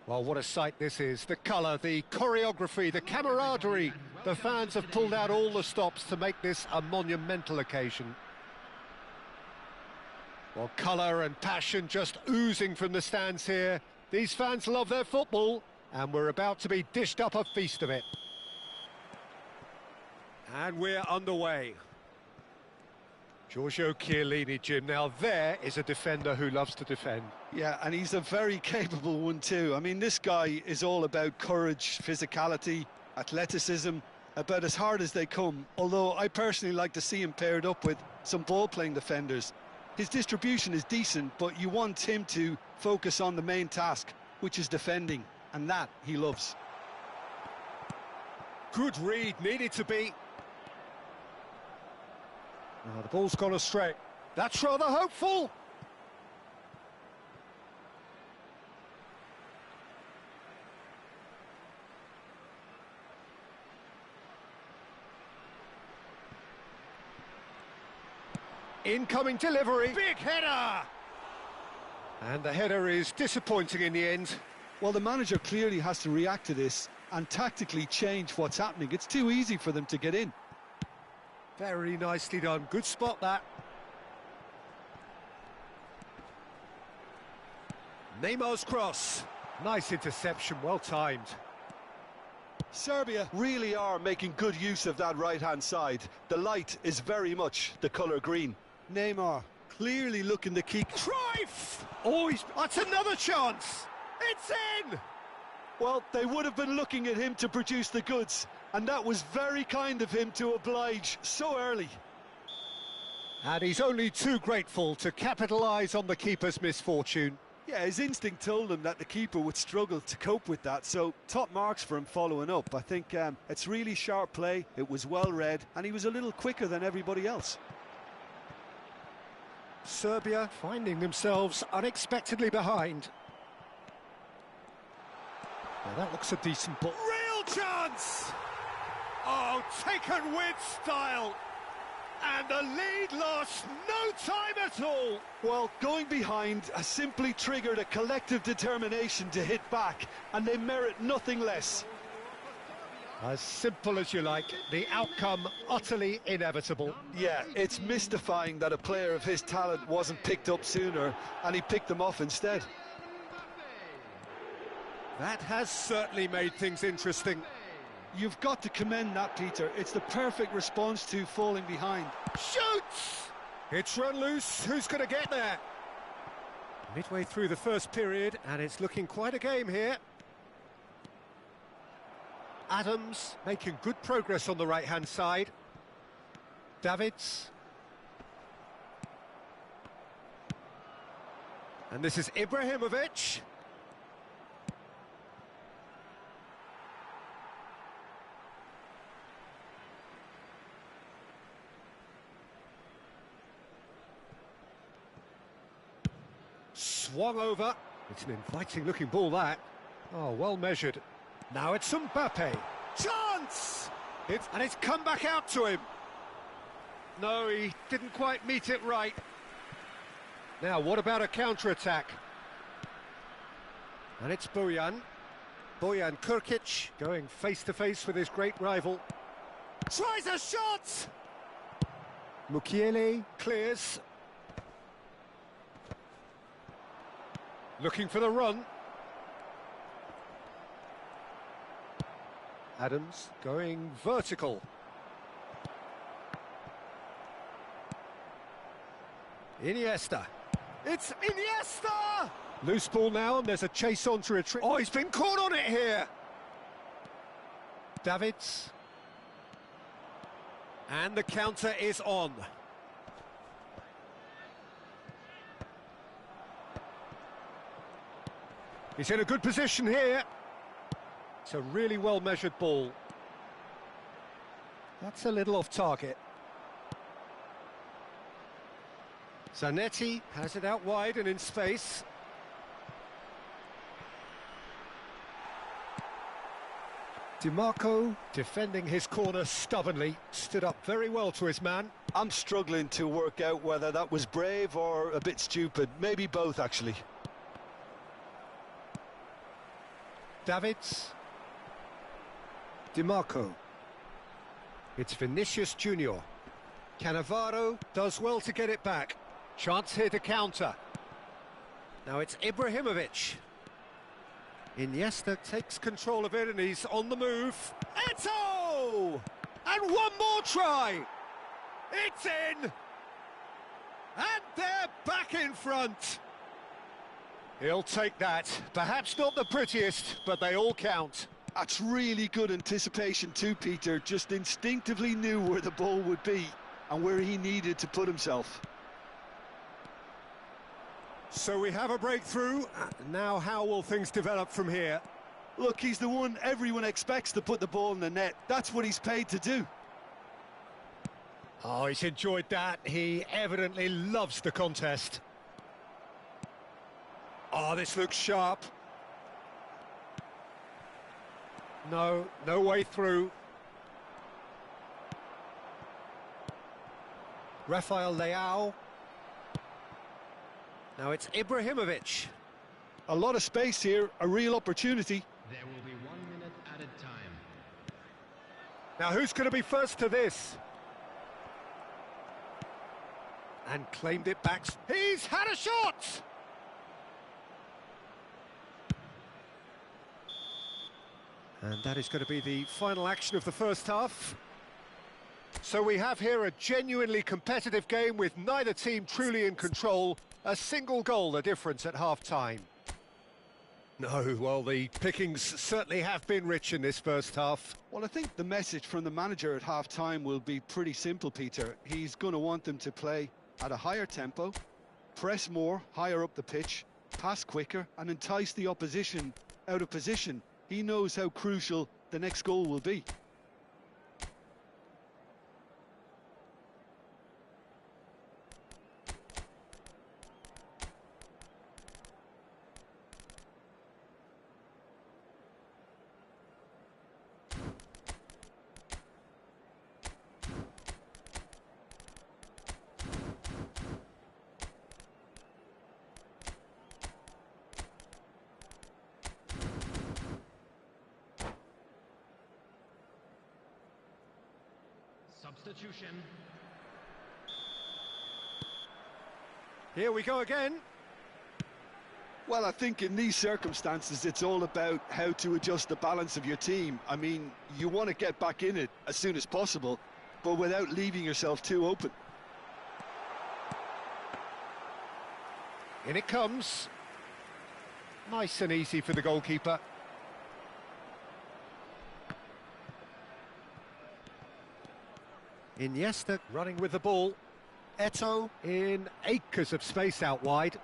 Well, what a sight this is. The colour, the choreography, the camaraderie. The fans have pulled out all the stops to make this a monumental occasion. Well, colour and passion just oozing from the stands here. These fans love their football, and we're about to be dished up a feast of it. And we're underway. Giorgio Chiellini, Jim. Now there is a defender who loves to defend. Yeah, and he's a very capable one too. I mean, this guy is all about courage, physicality, athleticism, about as hard as they come, although I personally like to see him paired up with some ball-playing defenders. His distribution is decent, but you want him to focus on the main task, which is defending, and that he loves. Good read, needed to be. Oh, the ball's gone astray. That's rather hopeful. Incoming delivery. Big header! And the header is disappointing in the end. Well, the manager clearly has to react to this and tactically change what's happening. It's too easy for them to get in. Very nicely done. Good spot, that. Neymar's cross. Nice interception, well timed. Serbia really are making good use of that right-hand side. The light is very much the colour green. Neymar clearly looking to keep... Cruyff! Oh, that's another chance! It's in! Well, they would have been looking at him to produce the goods, and that was very kind of him to oblige so early. And he's only too grateful to capitalise on the keeper's misfortune. Yeah, his instinct told him that the keeper would struggle to cope with that, so top marks for him following up. I think it's really sharp play, it was well read, and he was a little quicker than everybody else. Serbia finding themselves unexpectedly behind. Now that looks a decent ball. Real chance! Oh, taken with style! And the lead lost no time at all! Well, going behind has simply triggered a collective determination to hit back, and they merit nothing less. As simple as you like, the outcome utterly inevitable. Yeah, it's mystifying that a player of his talent wasn't picked up sooner, and he picked them off instead. That has certainly made things interesting. You've got to commend that, Peter. It's the perfect response to falling behind. Shoots! It's run loose. Who's going to get there? Midway through the first period, and it's looking quite a game here. Adams making good progress on the right-hand side. Davids. And this is Ibrahimovic. Swung over. It's an inviting-looking ball, that. Oh, well measured. Now it's Mbappe. Chance! And it's come back out to him. No, he didn't quite meet it right. Now, what about a counter-attack? And it's Bojan. Bojan Krkić going face-to-face with his great rival. Tries a shot! Mukiele clears. Looking for the run. Adams going vertical. Iniesta. It's Iniesta! Loose ball now, and there's a chase on to retreat. Oh, he's been caught on it here! Davids. And the counter is on. He's in a good position here. It's a really well-measured ball. That's a little off target. Zanetti has it out wide and in space. DiMarco defending his corner stubbornly, stood up very well to his man. I'm struggling to work out whether that was brave or a bit stupid. Maybe both, actually. Davids. DiMarco. It's Vinicius Junior. Cannavaro does well to get it back. Chance here to counter. Now it's Ibrahimovic. Iniesta takes control of it and he's on the move. Eto'o! And one more try! It's in! And they're back in front! He'll take that. Perhaps not the prettiest, but they all count. That's really good anticipation too, Peter. Just instinctively knew where the ball would be and where he needed to put himself. So we have a breakthrough. Now how will things develop from here? Look, he's the one everyone expects to put the ball in the net. That's what he's paid to do. Oh, he's enjoyed that. He evidently loves the contest. Oh, this looks sharp. No way through. Rafael Leao. Now it's Ibrahimovic. A lot of space here, a real opportunity. There will be 1 minute added time. Now who's going to be first to this? And claimed it back. He's had a shot! And that is going to be the final action of the first half. So we have here a genuinely competitive game with neither team truly in control. A single goal the difference at half-time. No, well, the pickings certainly have been rich in this first half. Well, I think the message from the manager at half-time will be pretty simple, Peter. He's going to want them to play at a higher tempo, press more, higher up the pitch, pass quicker, and entice the opposition out of position. He knows how crucial the next goal will be. Substitution. Here we go again. Well, I think in these circumstances, it's all about how to adjust the balance of your team. I mean, you want to get back in it as soon as possible, but without leaving yourself too open. In it comes. Nice and easy for the goalkeeper. Iniesta running with the ball. Eto'o in acres of space out wide.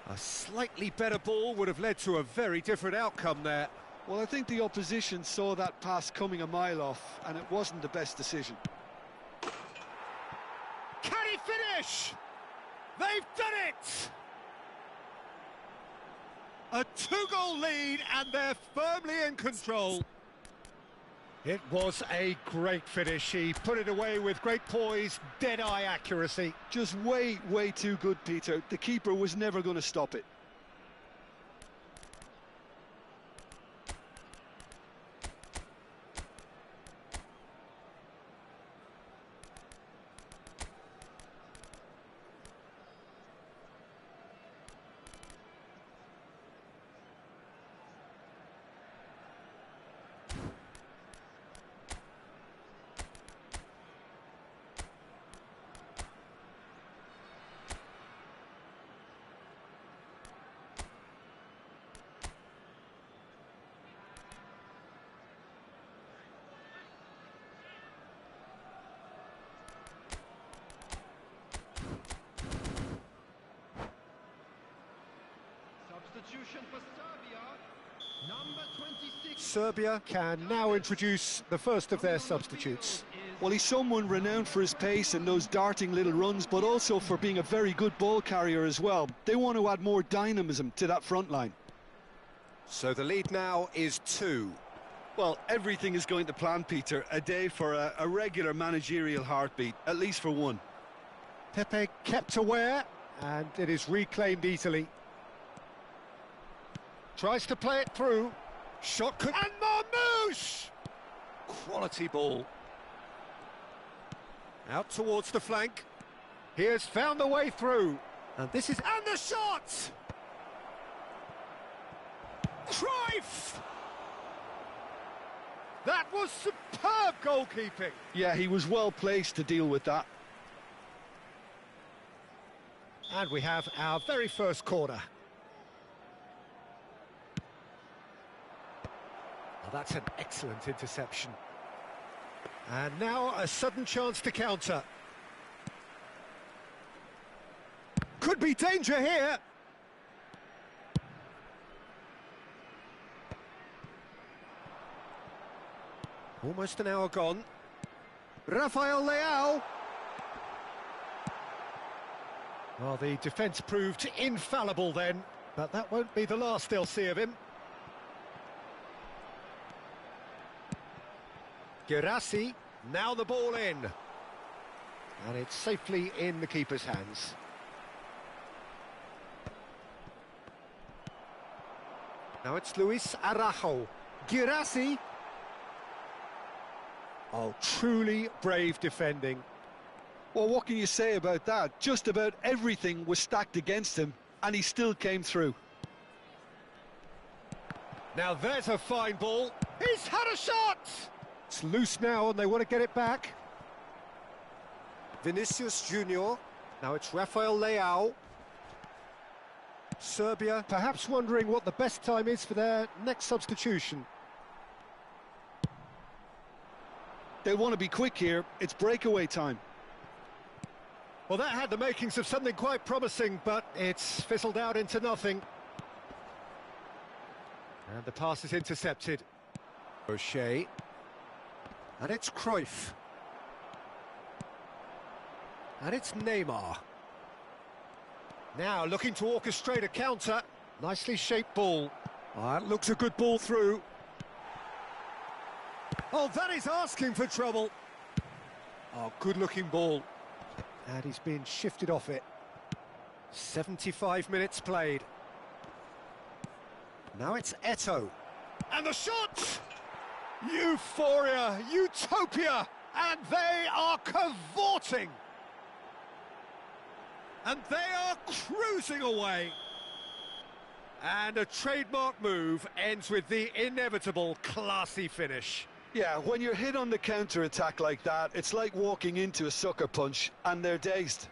A slightly better ball would have led to a very different outcome there. Well, I think the opposition saw that pass coming a mile off, and it wasn't the best decision. Can he finish? They've done it! A two-goal lead, and they're firmly in control. It was a great finish. He put it away with great poise, dead-eye accuracy. Just way too good, Peter. The keeper was never going to stop it. Substitution for Serbia. Number 26. Serbia can now introduce the first of their substitutes. Well, he's someone renowned for his pace and those darting little runs, but also for being a very good ball carrier as well. They want to add more dynamism to that front line. So the lead now is 2. Well, everything is going to plan, Peter. A day for a regular managerial heartbeat, at least for one. Pepe kept aware, and it is reclaimed easily. Tries to play it through. Shot could... And Marmouche! Quality ball. Out towards the flank. He has found the way through. And this is... And the shot! Cruyff! That was superb goalkeeping. Yeah, he was well placed to deal with that. And we have our very first corner. Oh, that's an excellent interception. And now a sudden chance to counter. Could be danger here. Almost an hour gone. Rafael Leao. Well, the defence proved infallible then, but that won't be the last they'll see of him. Guirassy, now the ball in. And it's safely in the keeper's hands. Now it's Luis Araujo. Guirassy. Oh, truly brave defending. Well, what can you say about that? Just about everything was stacked against him, and he still came through. Now there's a fine ball. He's had a shot! It's loose now and they want to get it back. Vinicius Junior. Now it's Rafael Leao. Serbia perhaps wondering what the best time is for their next substitution. They want to be quick here. It's breakaway time. Well, that had the makings of something quite promising, but it's fizzled out into nothing. And the pass is intercepted. O'Shea. And it's Cruyff. And it's Neymar. Now looking to orchestrate a counter. Nicely shaped ball. That looks a good ball through. Oh, that is asking for trouble. Oh, good-looking ball. And he's been shifted off it. 75 minutes played. Now it's Eto'o. And the shot! Euphoria, utopia, and they are cavorting. And they are cruising away. And a trademark move ends with the inevitable classy finish. Yeah, when you're hit on the counter-attack like that, it's like walking into a sucker punch, and they're dazed.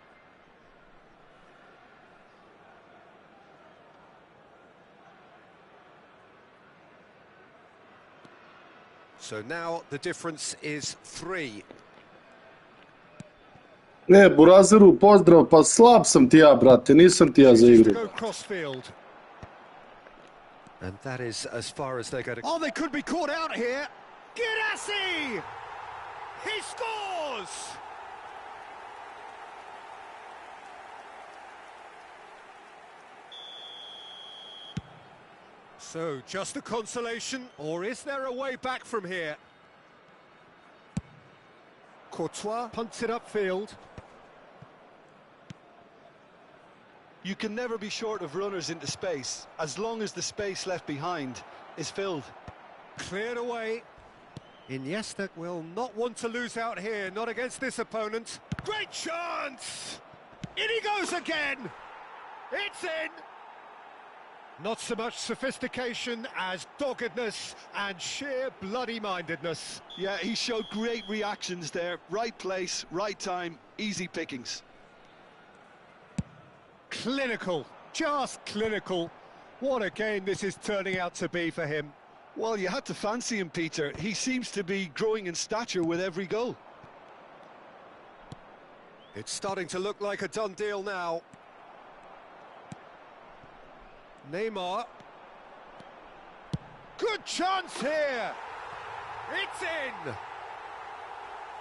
So now the difference is 3. Ne, Burazeru, pozdrav, pa slab sam ti ja, brate, nisam ti ja za igru. Go crossfield. And that is as far as they're going to... Oh, they could be caught out here. Guirassy! He scores! So, just a consolation, or is there a way back from here? Courtois punts it upfield. You can never be short of runners into space, as long as the space left behind is filled. Cleared away. Iniesta will not want to lose out here, not against this opponent. Great chance! In he goes again! It's in! Not so much sophistication as doggedness and sheer bloody-mindedness. Yeah, he showed great reactions there. Right place, right time, easy pickings. Clinical, just clinical. What a game this is turning out to be for him. Well, you had to fancy him, Peter. He seems to be growing in stature with every goal. It's starting to look like a done deal now. Neymar. Good chance here. It's in.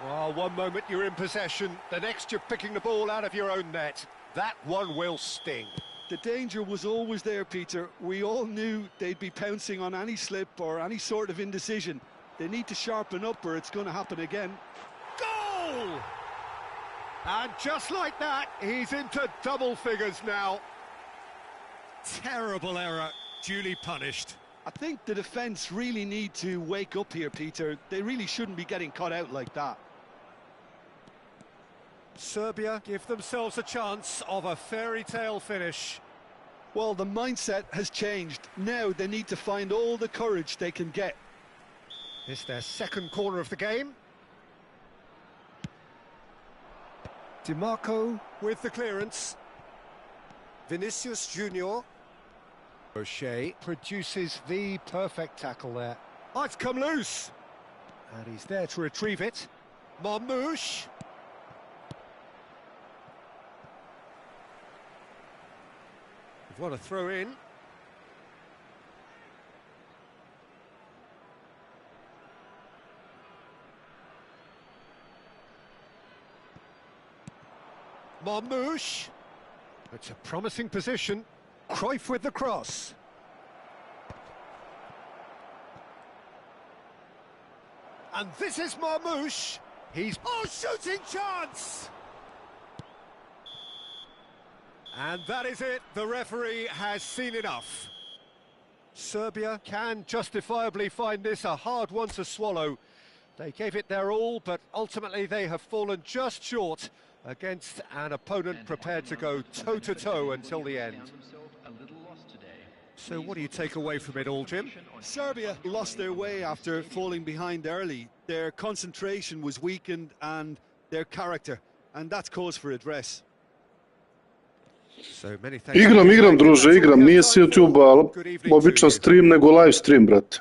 Well, one moment you're in possession, the next you're picking the ball out of your own net. That one will sting. The danger was always there, Peter. We all knew they'd be pouncing on any slip or any sort of indecision. They need to sharpen up or it's going to happen again. Goal! And just like that, he's into double figures now. Terrible error. duly punished. I think the defence really need to wake up here, Peter. They really shouldn't be getting caught out like that. Serbia give themselves a chance of a fairy tale finish. Well, the mindset has changed. Now they need to find all the courage they can get. It's their second corner of the game. DiMarco with the clearance. Vinicius Junior. O'Shea produces the perfect tackle there. Oh, it's come loose. And he's there to retrieve it. Marmouche. We've won a throw in. Marmouche. It's a promising position. Cruyff with the cross. And this is Marmouche. He's... Oh, shooting chance! And that is it. The referee has seen enough. Serbia can justifiably find this a hard one to swallow. They gave it their all, but ultimately they have fallen just short against an opponent prepared to go toe-to-toe until the end. So what do you take away from it all, Jim? Serbia lost their way after falling behind early. Their concentration was weakened and their character, and that's cause for address. So many thanks. Igram, druže, igram. Nije s YouTube, ali običan stream, nego live stream, brate.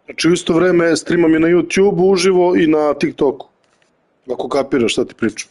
Znači, u isto vreme streamam i na YouTube uživo i na TikToku. Ako kapiraš šta ti pričam.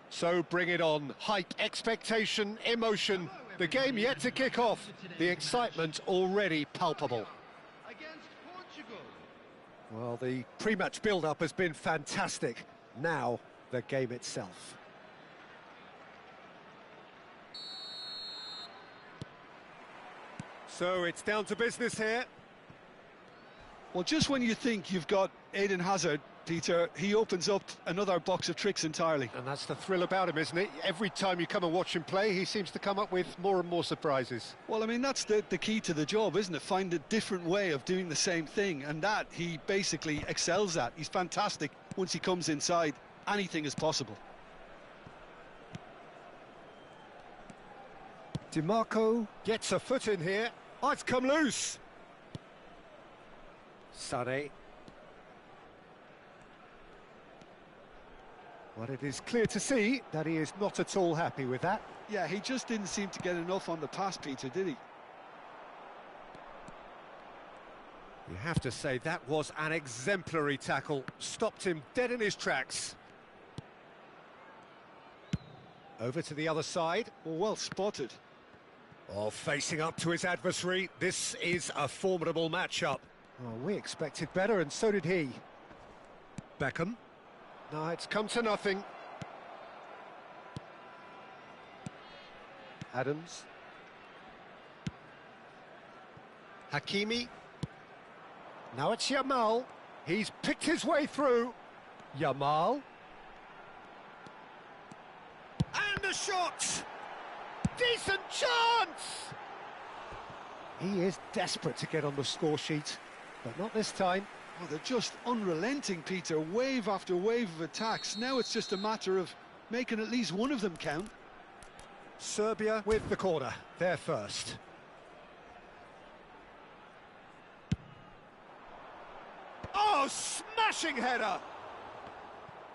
So bring it on. Hype, expectation, emotion. The game yet to kick off. The excitement already palpable. Against Portugal. Well, the pre-match build-up has been fantastic. Now, the game itself. So it's down to business here. Well, just when you think you've got Eden Hazard, Peter, he opens up another box of tricks entirely. And that's the thrill about him, isn't it? Every time you come and watch him play, he seems to come up with more and more surprises. Well, I mean, that's the key to the job, isn't it? Find a different way of doing the same thing, and that he basically excels at. He's fantastic. Once he comes inside, anything is possible. DiMarco gets a foot in here. Oh, it's come loose. Sané. Well, it is clear to see that he is not at all happy with that. Yeah, he just didn't seem to get enough on the pass, Peter, did he? You have to say that was an exemplary tackle. Stopped him dead in his tracks. Over to the other side. Well spotted. Oh, facing up to his adversary. This is a formidable matchup. Oh, we expected better, and so did he. Beckham. No, it's come to nothing. Adams. Hakimi. Now it's Yamal. He's picked his way through. Yamal. And the shot! Decent chance! He is desperate to get on the score sheet, but not this time. Oh, they're just unrelenting, Peter. Wave after wave of attacks. Now it's just a matter of making at least one of them count. Serbia with the corner. They're first. Oh, smashing header!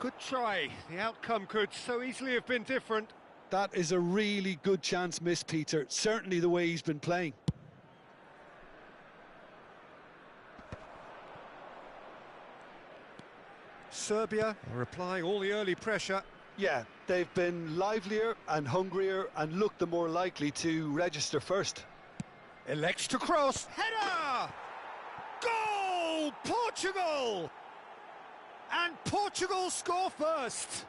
Good try. The outcome could so easily have been different. That is a really good chance missed, Peter. Certainly the way he's been playing. Serbia are applying all the early pressure. Yeah, they've been livelier and hungrier and looked the more likely to register first. Elects to cross. Header! Goal! Portugal! And Portugal score first.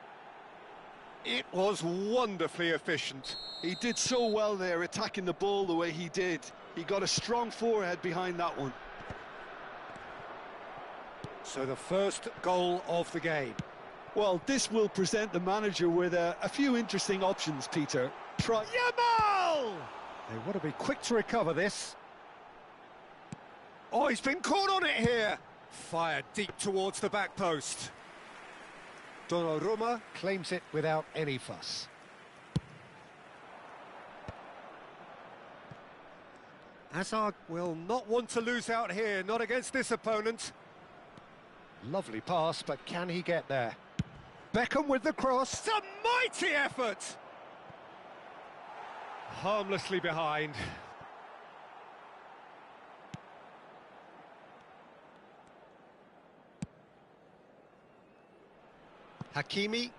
It was wonderfully efficient. He did so well there, attacking the ball the way he did. He got a strong forehead behind that one. So the first goal of the game. Well, this will present the manager with a few interesting options, Peter. Try Yamal! They want to be quick to recover this. Oh, he's been caught on it here. Fired deep towards the back post. Donnarumma claims it without any fuss. Hazard will not want to lose out here, not against this opponent. Lovely pass, but can he get there? Beckham with the cross. It's a mighty effort! Harmlessly behind. Hakimi.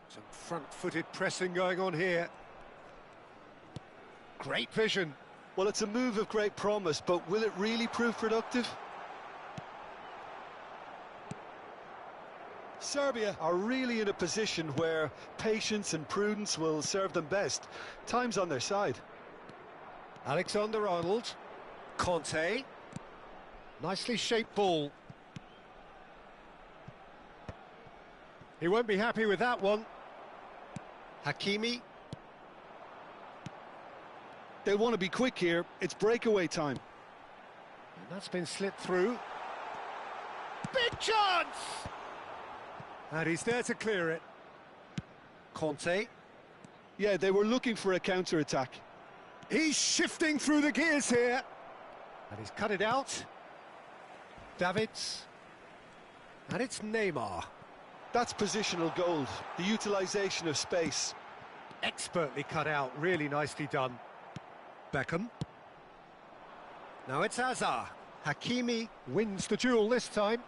Some front-footed pressing going on here. Great vision. Well, it's a move of great promise, but will it really prove productive? Serbia are really in a position where patience and prudence will serve them best. Time's on their side. Alexander-Arnold. Conte. Nicely shaped ball. He won't be happy with that one. Hakimi. They'll want to be quick here. It's breakaway time. And that's been slipped through. Big chance! And he's there to clear it. Conte. Yeah, they were looking for a counter-attack. He's shifting through the gears here. And he's cut it out. Davids. And it's Neymar. That's positional gold, the utilisation of space. Expertly cut out, really nicely done. Beckham. Now it's Hazard. Hakimi wins the duel this time.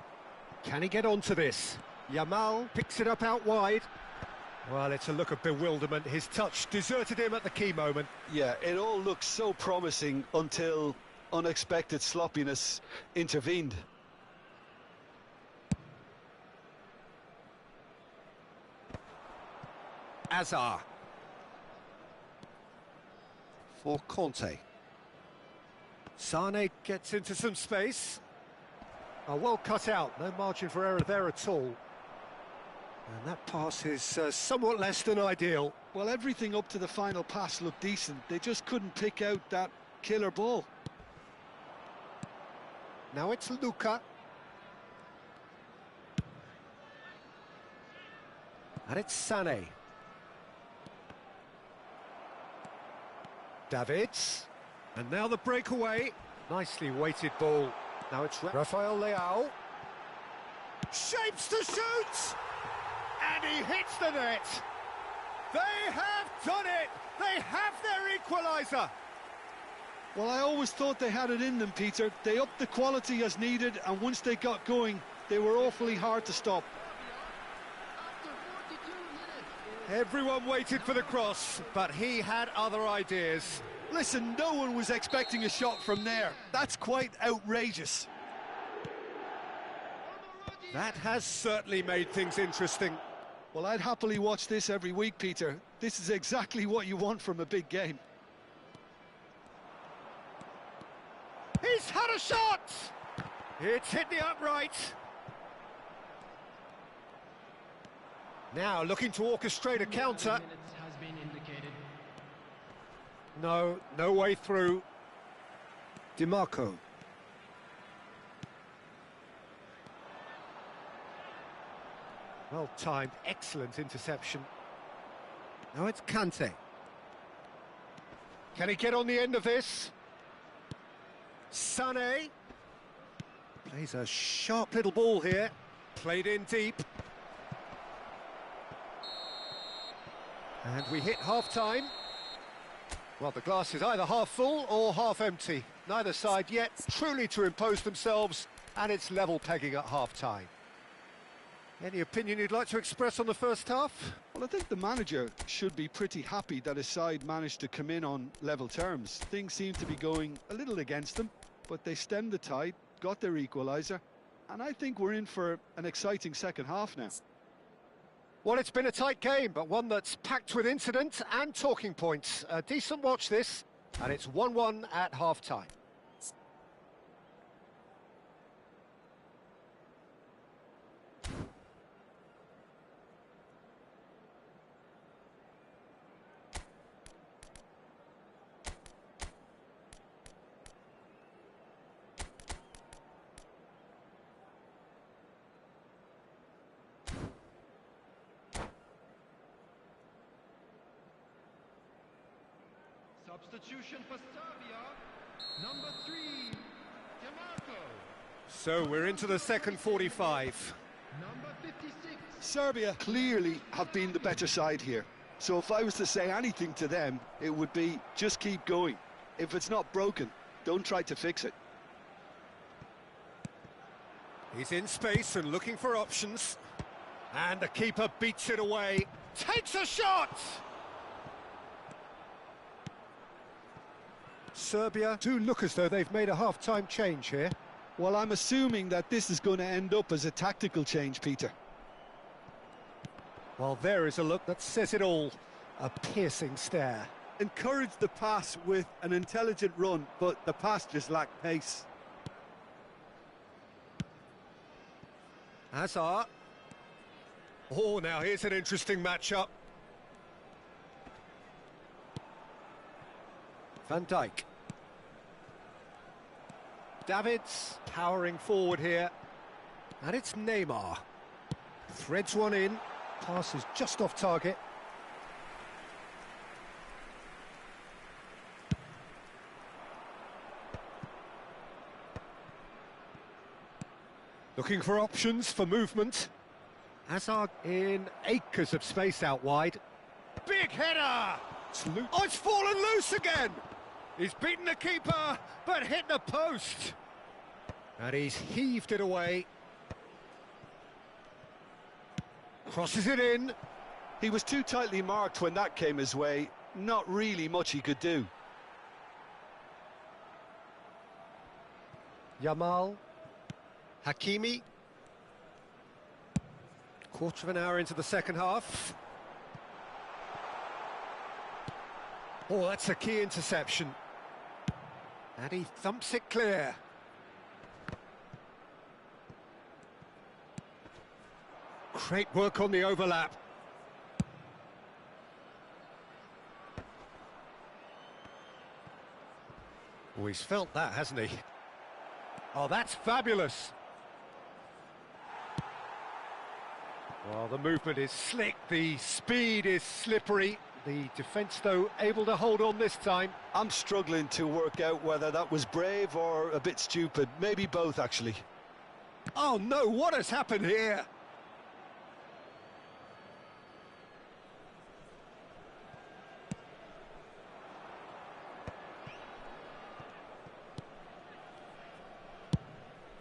Can he get onto this? Yamal picks it up out wide. Well, it's a look of bewilderment. His touch deserted him at the key moment. Yeah, it all looked so promising until unexpected sloppiness intervened. Hazard. For Conte. Sane gets into some space. Oh, well cut out, no margin for error there at all. And that pass is somewhat less than ideal. Well, everything up to the final pass looked decent. They just couldn't pick out that killer ball. Now it's Luka. And it's Sane. Davids. And now the breakaway. Nicely weighted ball. Now it's Rafael Leao. Shapes to shoot! And he hits the net. They have done it! They have their equaliser! Well, I always thought they had it in them, Peter. They upped the quality as needed, and once they got going, they were awfully hard to stop. Everyone waited for the cross, but he had other ideas. Listen, no one was expecting a shot from there. That's quite outrageous. That has certainly made things interesting. Well, I'd happily watch this every week, Peter. This is exactly what you want from a big game. He's had a shot! It's hit the upright. Now looking to orchestrate a counter. No way through. DiMarco. Well timed, excellent interception. Now it's Kante. Can he get on the end of this? Sané. Plays a sharp little ball here. Played in deep. And we hit half-time. Well, the glass is either half full or half empty. Neither side yet truly to impose themselves, and it's level pegging at half-time. Any opinion you'd like to express on the first half? Well, I think the manager should be pretty happy that his side managed to come in on level terms. Things seem to be going a little against them, but they stemmed the tide, got their equaliser, and I think we're in for an exciting second half now. Well, it's been a tight game, but one that's packed with incident and talking points. A decent watch this, and it's 1-1 at half-time. Substitution for Serbia, number 3, DiMarco. So we're into the second 45. Number 56. Serbia clearly have been the better side here. So if I was to say anything to them, it would be just keep going. If it's not broken, don't try to fix it. He's in space and looking for options. And the keeper beats it away. Takes a shot! Serbia do look as though they've made a half-time change here. Well, I'm assuming that this is going to end up as a tactical change, Peter. Well, there is a look that says it all. A piercing stare. Encouraged the pass with an intelligent run, but the pass just lacked pace. Hazard. Oh, now here's an interesting matchup. Van Dijk. Davids powering forward here. And it's Neymar. Threads one in. Pass is just off target. Looking for options for movement. Hazard in acres of space out wide. Big header! Oh, it's fallen loose again! He's beaten the keeper, but hit the post. And he's heaved it away. Crosses it in. He was too tightly marked when that came his way. Not really much he could do. Yamal. Hakimi. Quarter of an hour into the second half. Oh, that's a key interception. And he thumps it clear. Great work on the overlap. Oh, he's felt that, hasn't he? Oh, that's fabulous. Well, the movement is slick, the speed is slippery. The defence, though, able to hold on this time. I'm struggling to work out whether that was brave or a bit stupid. Maybe both, actually. Oh, no, what has happened here?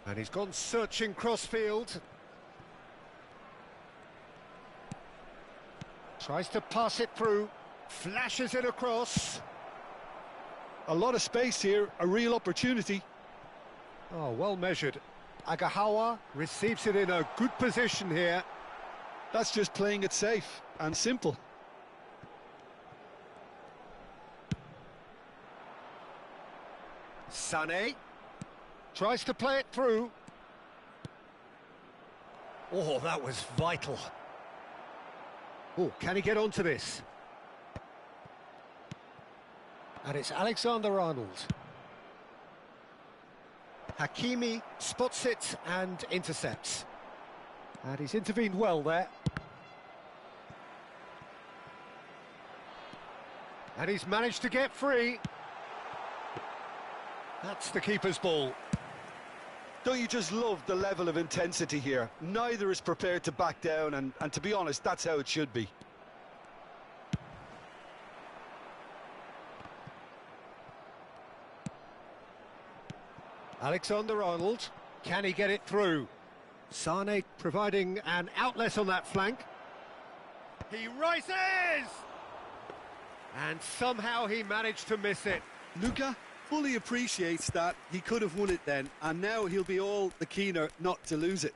And he's gone searching crossfield. Tries to pass it through, flashes it across. A lot of space here, a real opportunity. Oh, well measured. Agahawa receives it in a good position here. That's just playing it safe and simple. Sané tries to play it through. Oh, that was vital. Oh, can he get onto this? And it's Alexander-Arnold. Hakimi spots it and intercepts. And he's intervened well there. And he's managed to get free. That's the keeper's ball. Don't you just love the level of intensity here? Neither is prepared to back down, and to be honest, that's how it should be. Alexander-Arnold, can he get it through? Sané providing an outlet on that flank. He rises! And somehow he managed to miss it. Luka fully appreciates that he could have won it then, and now he'll be all the keener not to lose it.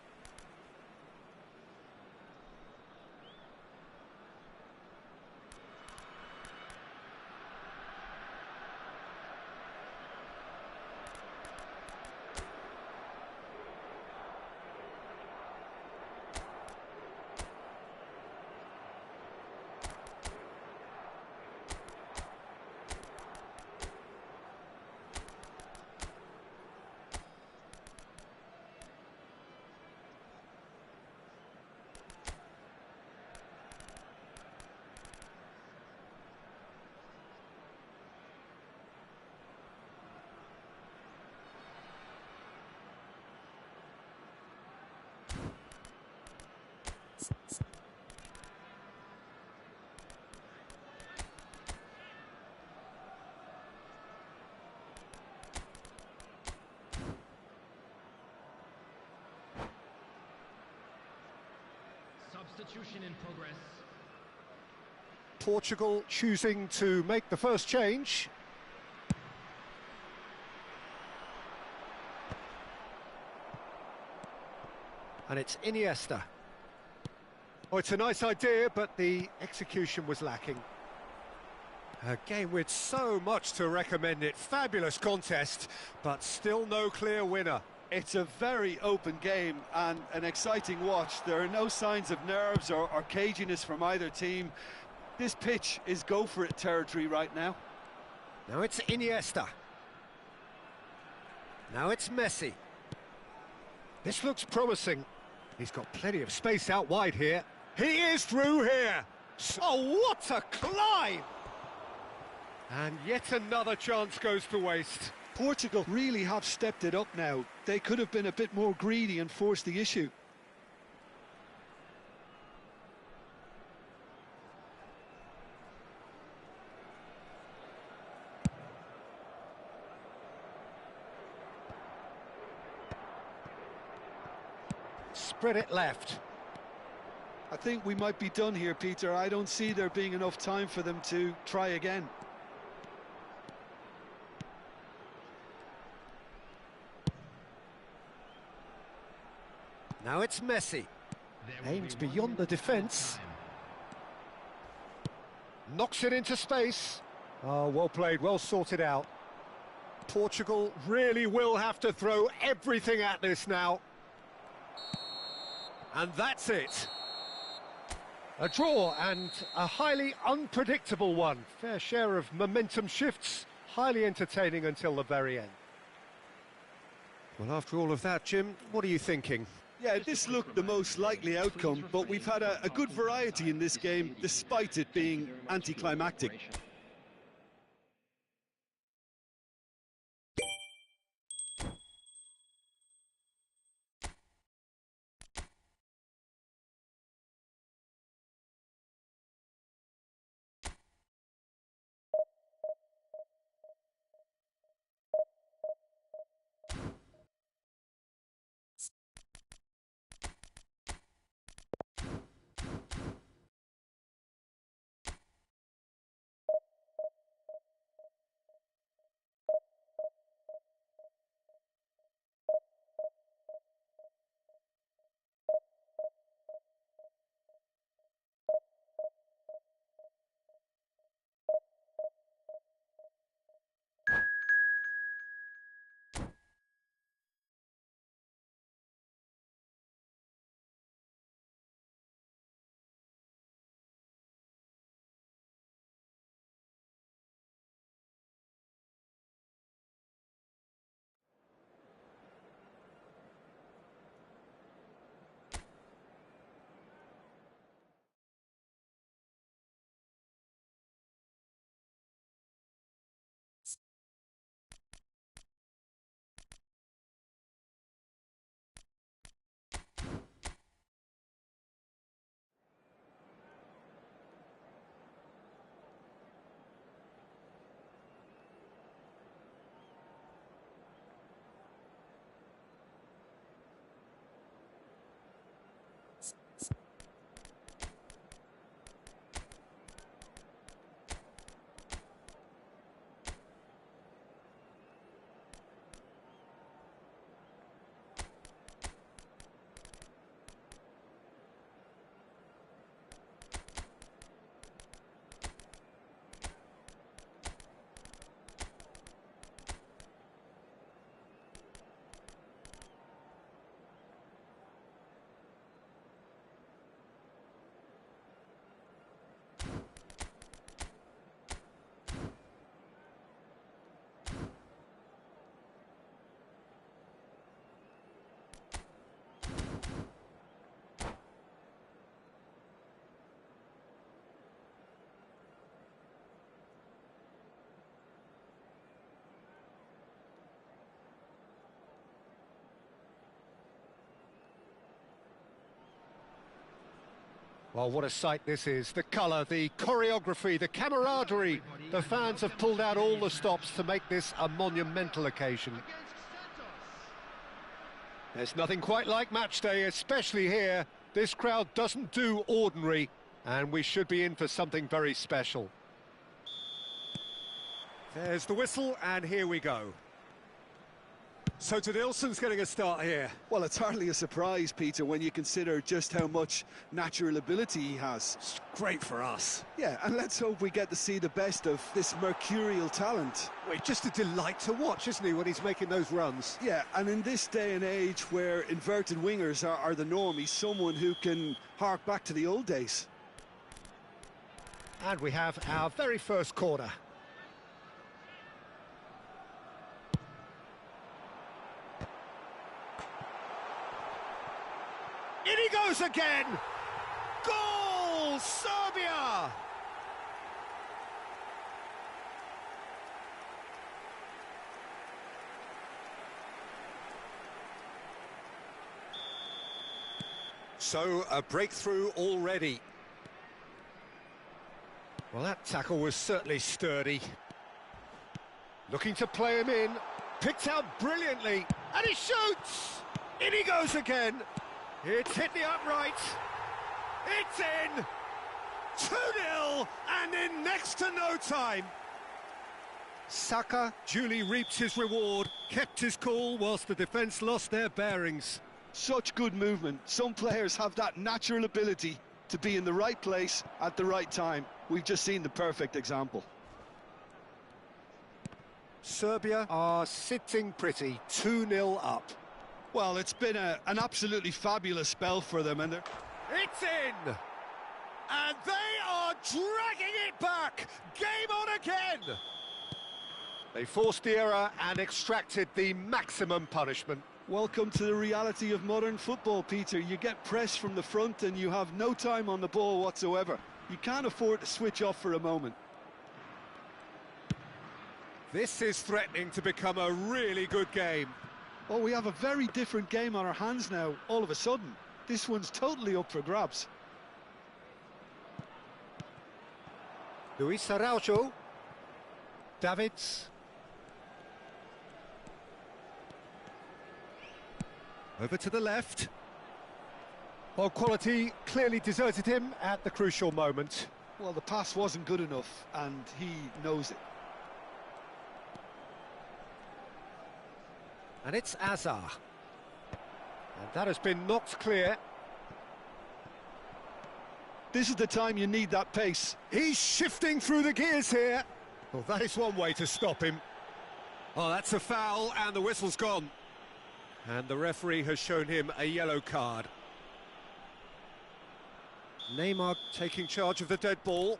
Substitution in progress. Portugal choosing to make the first change. And it's Iniesta. Oh, it's a nice idea, but the execution was lacking. A game with so much to recommend it. Fabulous contest, but still no clear winner. It's a very open game and an exciting watch. There are no signs of nerves or caginess from either team. This pitch is go-for-it territory right now. Now it's Iniesta. Now it's Messi. This looks promising. He's got plenty of space out wide here. He is through here. Oh, what a climb! And yet another chance goes to waste. Portugal really have stepped it up now. They could have been a bit more greedy and forced the issue. Spread it left. I think we might be done here, Peter. I don't see there being enough time for them to try again. Now it's Messi. Aimed beyond the defence. Knocks it into space. Oh, well played, well sorted out. Portugal really will have to throw everything at this now. And that's it. A draw, and a highly unpredictable one. Fair share of momentum shifts, highly entertaining until the very end. Well, after all of that, Jim, what are you thinking? Yeah, this looked the most likely outcome, but we've had a good variety in this game, despite it being anticlimactic. Well, what a sight this is. The colour, the choreography, the camaraderie. The fans have pulled out all the stops to make this a monumental occasion. There's nothing quite like match day, especially here. This crowd doesn't do ordinary, and we should be in for something very special. There's the whistle, and here we go. So Nilsson's getting a start here. Well, it's hardly a surprise, Peter, when you consider just how much natural ability he has. It's great for us. Yeah, and let's hope we get to see the best of this mercurial talent. Well, just a delight to watch, isn't he, when he's making those runs? Yeah, and in this day and age where inverted wingers are the norm, he's someone who can hark back to the old days. And we have our very first corner. In he goes again! Goal! Serbia! So, a breakthrough already. Well, that tackle was certainly sturdy. Looking to play him in. Picked out brilliantly. And he shoots! In he goes again. It's hit the upright. It's in. 2-0 and in next to no time. Saka duly reaped his reward, kept his cool whilst the defence lost their bearings. Such good movement. Some players have that natural ability to be in the right place at the right time. We've just seen the perfect example. Serbia are sitting pretty, 2-0 up. Well, it's been an absolutely fabulous spell for them, and it's in! And they are dragging it back! Game on again! They forced the error and extracted the maximum punishment. Welcome to the reality of modern football, Peter. You get pressed from the front and you have no time on the ball whatsoever. You can't afford to switch off for a moment. This is threatening to become a really good game. Oh, we have a very different game on our hands now, all of a sudden. This one's totally up for grabs. Luis Araujo. Davids. Over to the left. Well, quality clearly deserted him at the crucial moment. Well, the pass wasn't good enough, and he knows it. And it's Azar. And that has been knocked clear. This is the time you need that pace. He's shifting through the gears here. Well, that is one way to stop him. Oh, that's a foul, and the whistle's gone. And the referee has shown him a yellow card. Neymar taking charge of the dead ball.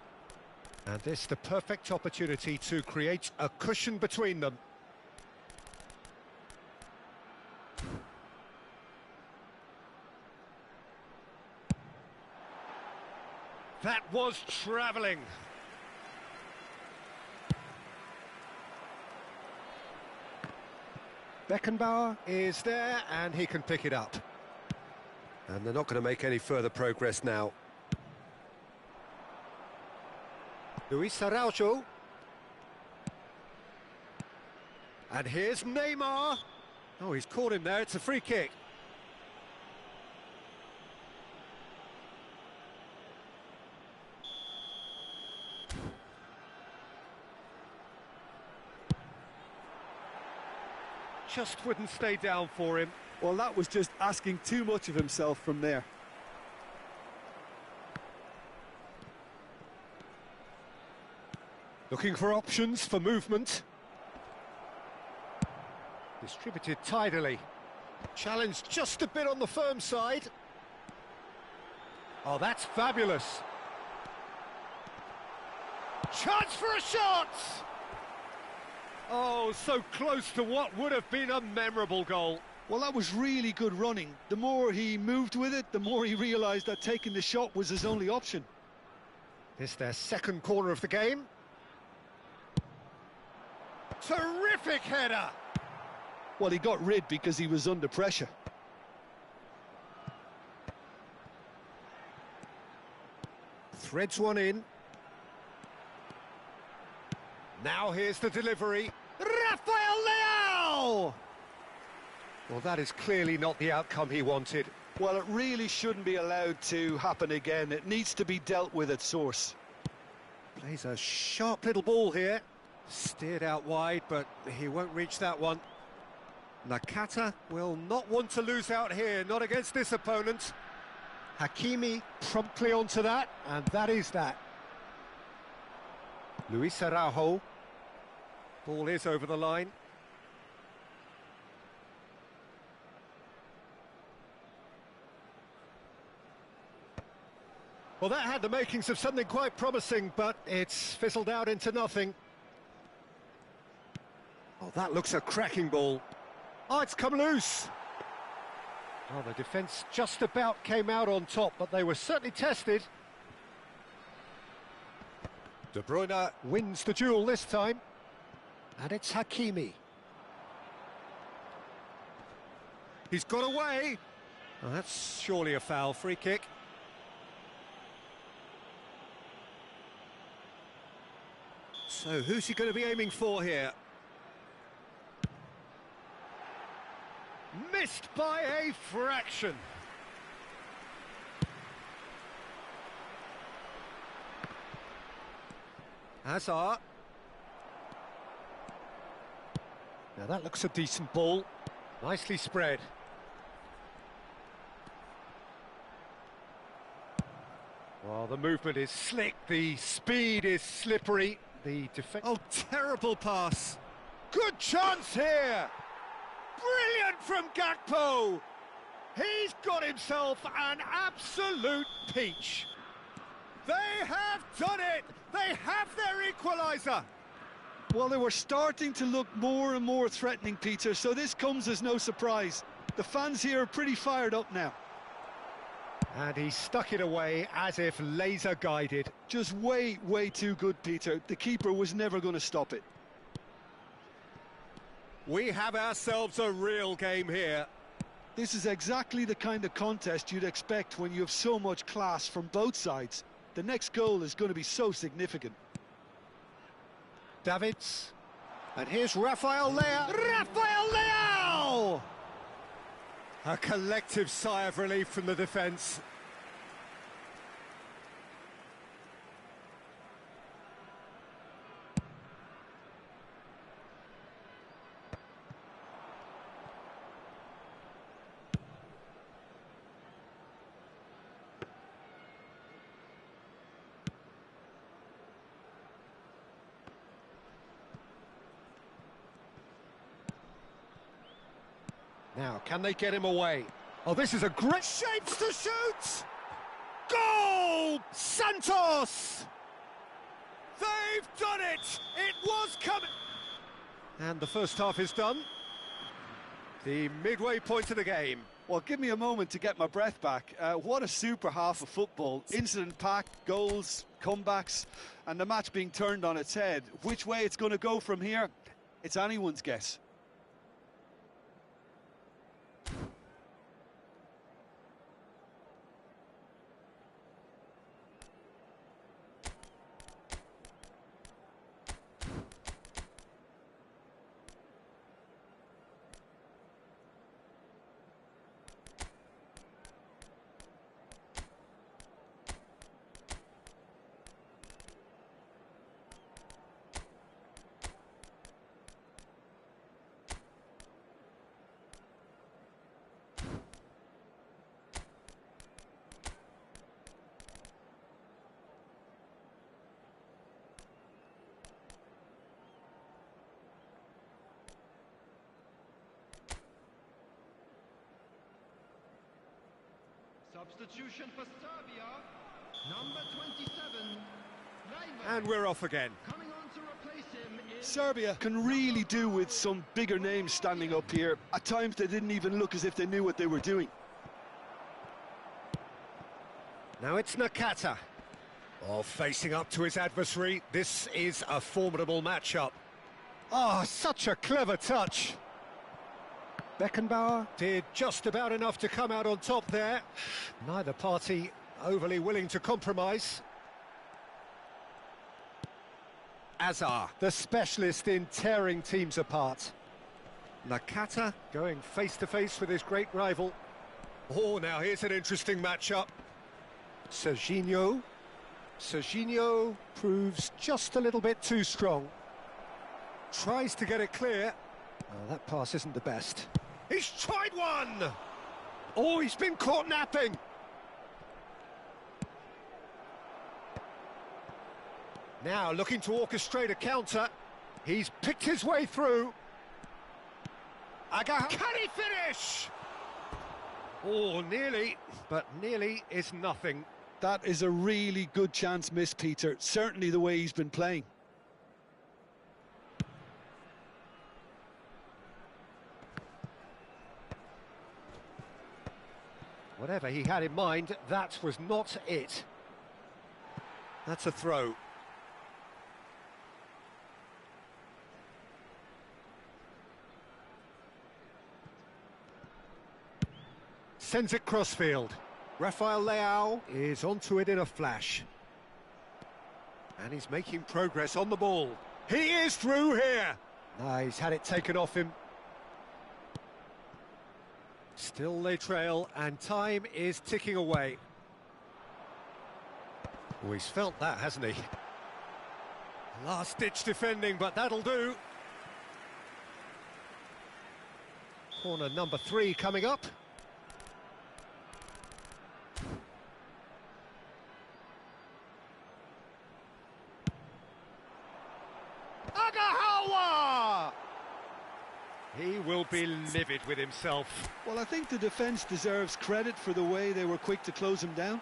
And this the perfect opportunity to create a cushion between them. That was travelling. Beckenbauer is there, and he can pick it up. And they're not going to make any further progress now. Luis Araujo. And here's Neymar. Oh, he's caught him there. It's a free kick. Just wouldn't stay down for him. Well, that was just asking too much of himself from there. Looking for options for movement. Distributed tidily. Challenged just a bit on the firm side. Oh, that's fabulous. Chance for a shot! Oh, so close to what would have been a memorable goal. Well, that was really good running. The more he moved with it, the more he realised that taking the shot was his only option. This their second corner of the game. Terrific header! Well, he got rid because he was under pressure. Threads one in. Now here's the delivery. Rafael Leao! Well, that is clearly not the outcome he wanted. Well, it really shouldn't be allowed to happen again. It needs to be dealt with at source. Plays a sharp little ball here. Steered out wide, but he won't reach that one. Nakata will not want to lose out here, not against this opponent. Hakimi promptly onto that, and that is that. Luis Araujo. Ball is over the line. Well, that had the makings of something quite promising, but it's fizzled out into nothing. Oh, that looks a cracking ball. Oh, it's come loose. Oh, the defence just about came out on top, but they were certainly tested. De Bruyne wins the duel this time. And it's Hakimi. He's got away. Oh, that's surely a foul. Free kick. So who's he going to be aiming for here? Missed by a fraction. Hazard. Now that looks a decent ball. Nicely spread. Well, the movement is slick, the speed is slippery, the defense... Oh, terrible pass. Good chance here. Brilliant from Gakpo. He's got himself an absolute peach. They have done it. They have their equaliser. Well, they were starting to look more and more threatening, Peter, so this comes as no surprise. The fans here are pretty fired up now. And he stuck it away as if laser-guided. Just way, way too good, Peter. The keeper was never going to stop it. We have ourselves a real game here. This is exactly the kind of contest you'd expect when you have so much class from both sides. The next goal is going to be so significant. Davids. And here's Rafael Leao. Rafael Leao! A collective sigh of relief from the defence. Now, can they get him away? Oh, this is a great shapes to shoot! Goal! Santos! They've done it! It was coming! And the first half is done. The midway point of the game. Well, give me a moment to get my breath back. What a super half of football. Incident-packed, goals, comebacks, and the match being turned on its head. Which way it's going to go from here, it's anyone's guess. Substitution for Serbia, number 27, And we're off again. coming on to replace him is... Serbia can really do with some bigger names standing up here. At times they didn't even look as if they knew what they were doing. Now it's Nakata. Oh, facing up to his adversary. This is a formidable matchup. Oh, such a clever touch. Beckenbauer did just about enough to come out on top there. Neither party overly willing to compromise. Azar, the specialist in tearing teams apart. Nakata going face-to-face with his great rival. Oh, now here's an interesting matchup. Serginho. Serginho proves just a little bit too strong. Tries to get it clear. Oh, that pass isn't the best. He's tried one! Oh, he's been caught napping. Now looking to orchestrate a counter. He's picked his way through. Can he finish? Oh, nearly, but nearly is nothing. That is a really good chance missed, Peter. Certainly the way he's been playing. Whatever he had in mind, that was not it. That's a throw. Sends it crossfield. Rafael Leao is onto it in a flash. And he's making progress on the ball. He is through here. He's had it taken off him. Still they trail, and time is ticking away. Oh, he's felt that, hasn't he? Last-ditch defending, but that'll do. Corner number 3 coming up. He will be livid with himself. Well, I think the defence deserves credit for the way they were quick to close him down.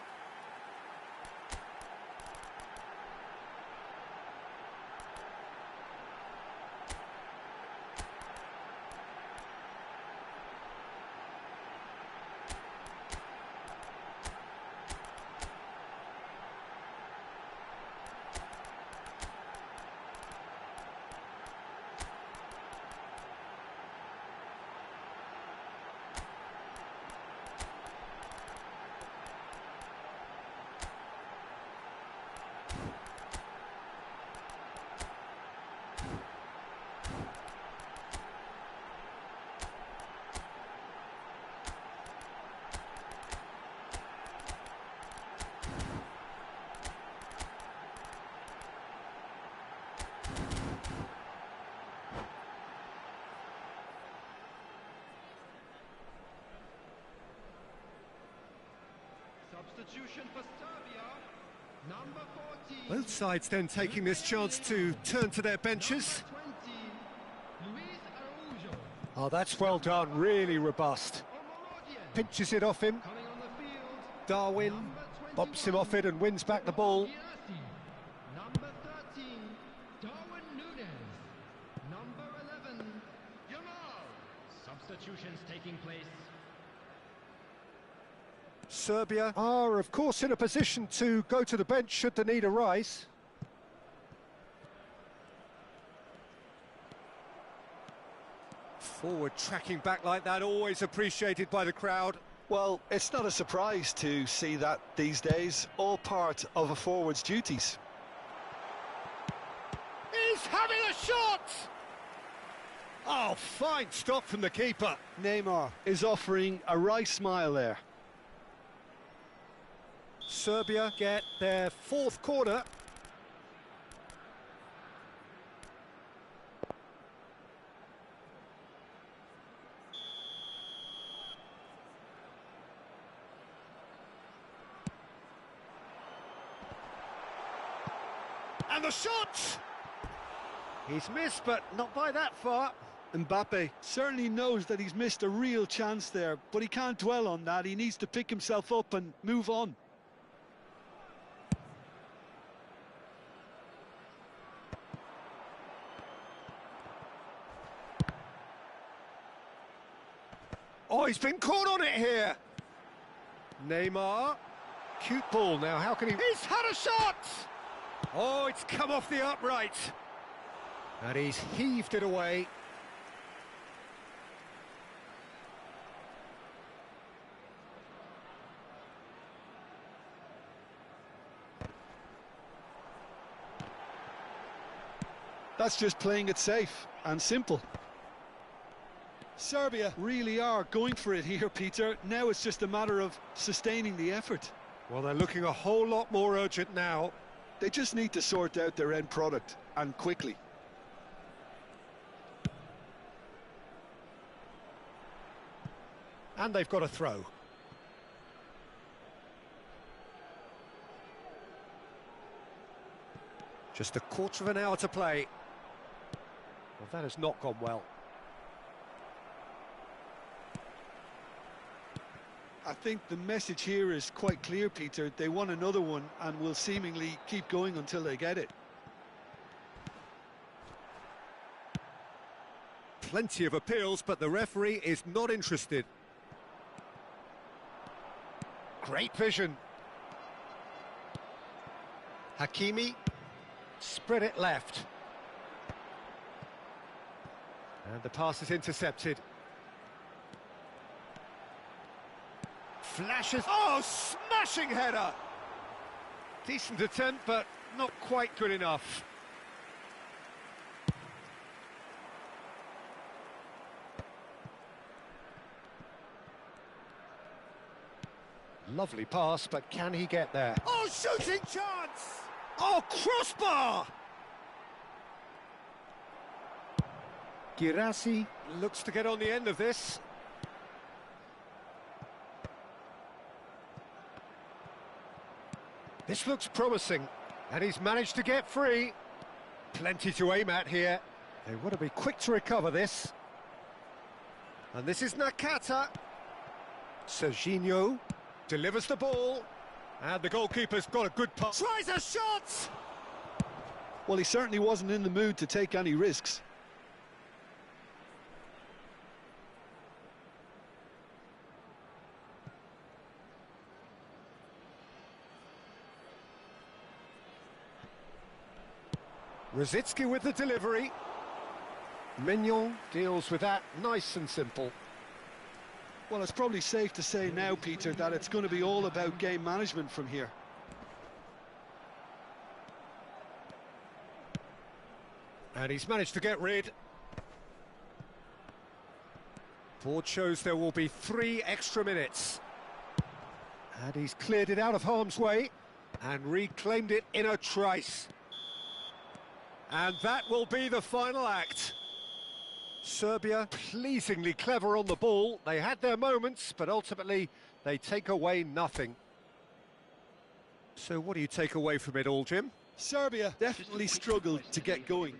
Substitution for Serbia, number 14. Both sides then taking this chance to turn to their benches. Oh, that's well done, really robust. Pinches it off him. Darwin bumps him off it and wins back the ball. Number 13, Darwin Núñez. Number 11, Yamal. Substitutions taking place. Serbia are, of course, in a position to go to the bench should the need arise. Forward tracking back like that, always appreciated by the crowd. Well, it's not a surprise to see that these days, all part of a forward's duties. He's having a shot! Oh, fine stop from the keeper. Neymar is offering a wry smile there. Serbia get their 4th corner. And the shot! He's missed, but not by that far. Mbappe certainly knows that he's missed a real chance there, but he can't dwell on that. He needs to pick himself up and move on. Oh, he's been caught on it here. Neymar. Cute ball now, how can he... He's had a shot! Oh, it's come off the upright. And he's heaved it away. That's just playing it safe and simple. Serbia really are going for it here, Peter. Now it's just a matter of sustaining the effort. Well, they're looking a whole lot more urgent now. They just need to sort out their end product, and quickly. And they've got a throw. Just a quarter of an hour to play. Well, that has not gone well. I think the message here is quite clear, Peter. They want another one and will seemingly keep going until they get it. Plenty of appeals, but the referee is not interested. Great vision. Hakimi spread it left. And the pass is intercepted. Flashes. Oh, smashing header! Decent attempt, but not quite good enough. Lovely pass, but can he get there? Oh, shooting chance! Oh, crossbar! Girassi looks to get on the end of this. This looks promising, and he's managed to get free. Plenty to aim at here. They want to be quick to recover this. And this is Nakata. Serginho delivers the ball, and the goalkeeper's got a good pass. Tries a shot! Well, he certainly wasn't in the mood to take any risks. Rosicki with the delivery. Mignon deals with that nice and simple. Well, it's probably safe to say now, Peter, that it's going to be all about game management from here. And he's managed to get rid. Board shows there will be 3 extra minutes. And he's cleared it out of harm's way and reclaimed it in a trice. And that will be the final act. Serbia pleasingly clever on the ball. They had their moments, but ultimately they take away nothing. So what do you take away from it all, Jim? Serbia definitely struggled to get going.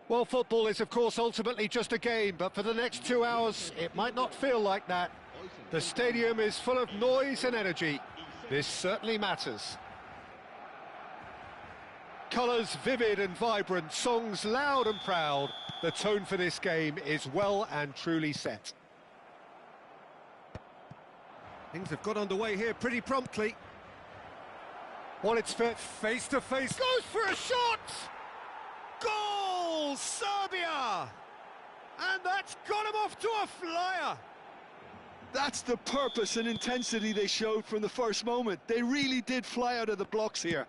Well, football is, of course, ultimately just a game, but for the next 2 hours, it might not feel like that. The stadium is full of noise and energy. This certainly matters. Colours vivid and vibrant, songs loud and proud. The tone for this game is well and truly set. Things have got underway here pretty promptly. Well, it's fit, face to face, goes for a shot! Goal! Serbia! And that's got him off to a flyer! That's the purpose and intensity they showed from the first moment. They really did fly out of the blocks here.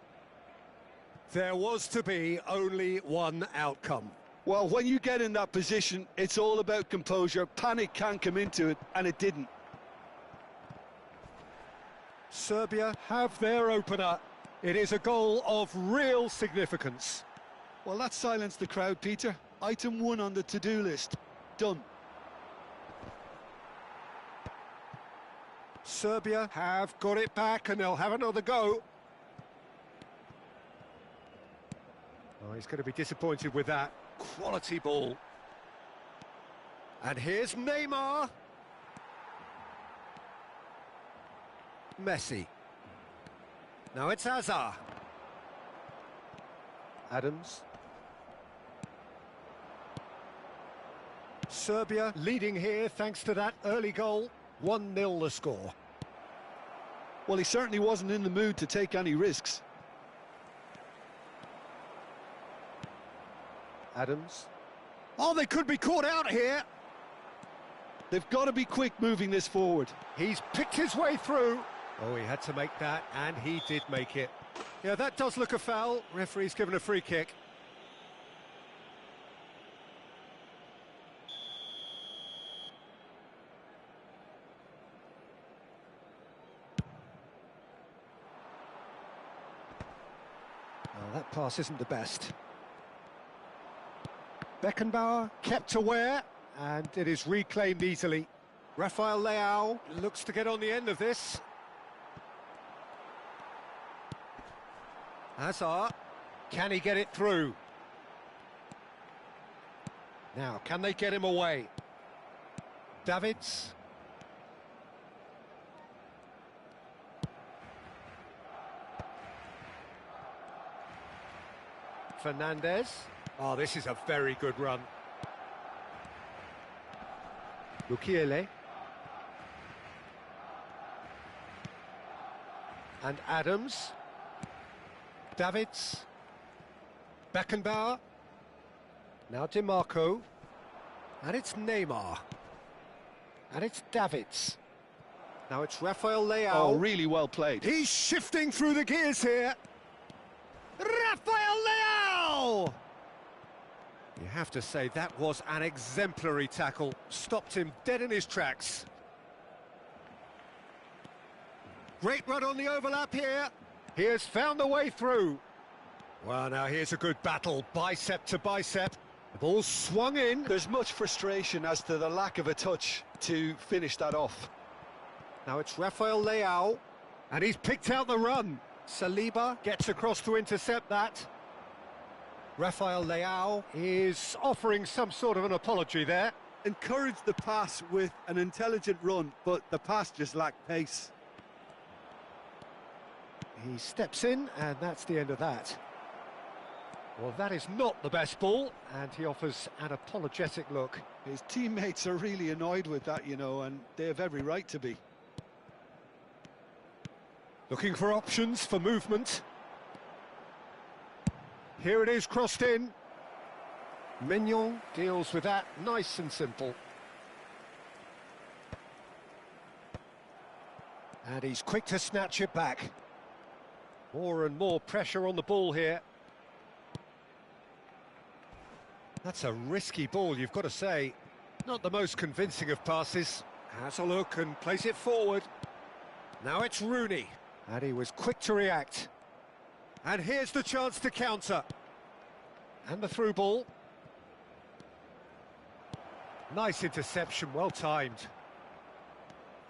There was to be only one outcome. Well, when you get in that position, it's all about composure. Panic can't come into it, and it didn't. Serbia have their opener. It is a goal of real significance. Well, that silenced the crowd, Peter. Item 1 on the to-do list. Done. Serbia have got it back and they'll have another go. Oh, he's going to be disappointed with that. Quality ball. And here's Neymar. Messi. Now it's Hazard. Adams. Serbia leading here thanks to that early goal. 1-0 the score. Well, he certainly wasn't in the mood to take any risks. Adams. Oh, they could be caught out here. They've got to be quick moving this forward. He's picked his way through. Oh, he had to make that, and he did make it. Yeah, that does look a foul. Referee's given a free kick. Well, that pass isn't the best. Beckenbauer kept aware, and it is reclaimed easily. Rafael Leao looks to get on the end of this. Hazard, can he get it through? Now, can they get him away? Davids. Fernandez. Oh, this is a very good run. Mukiele. And Adams. Davids. Beckenbauer. Now DiMarco. And it's Neymar. And it's Davids. Now it's Rafael Leao. Oh, really well played. He's shifting through the gears here. Rafael Leao! You have to say that was an exemplary tackle. Stopped him dead in his tracks. Great run on the overlap here. He has found the way through. Well, now here's a good battle, bicep to bicep. The ball's swung in. There's much frustration as to the lack of a touch to finish that off. Now it's Rafael Leao, and he's picked out the run. Saliba gets across to intercept that. Rafael Leao is offering some sort of an apology there. Encouraged the pass with an intelligent run, but the pass just lacked pace. He steps in, and that's the end of that. Well, that is not the best ball, and he offers an apologetic look. His teammates are really annoyed with that, you know, and they have every right to be. Looking for options for movement. Here it is, crossed in. Mignon deals with that, nice and simple. And he's quick to snatch it back. More and more pressure on the ball here. That's a risky ball, you've got to say. Not the most convincing of passes. Has a look and plays it forward. Now it's Rooney. And he was quick to react. And here's the chance to counter. And the through ball. Nice interception, well timed.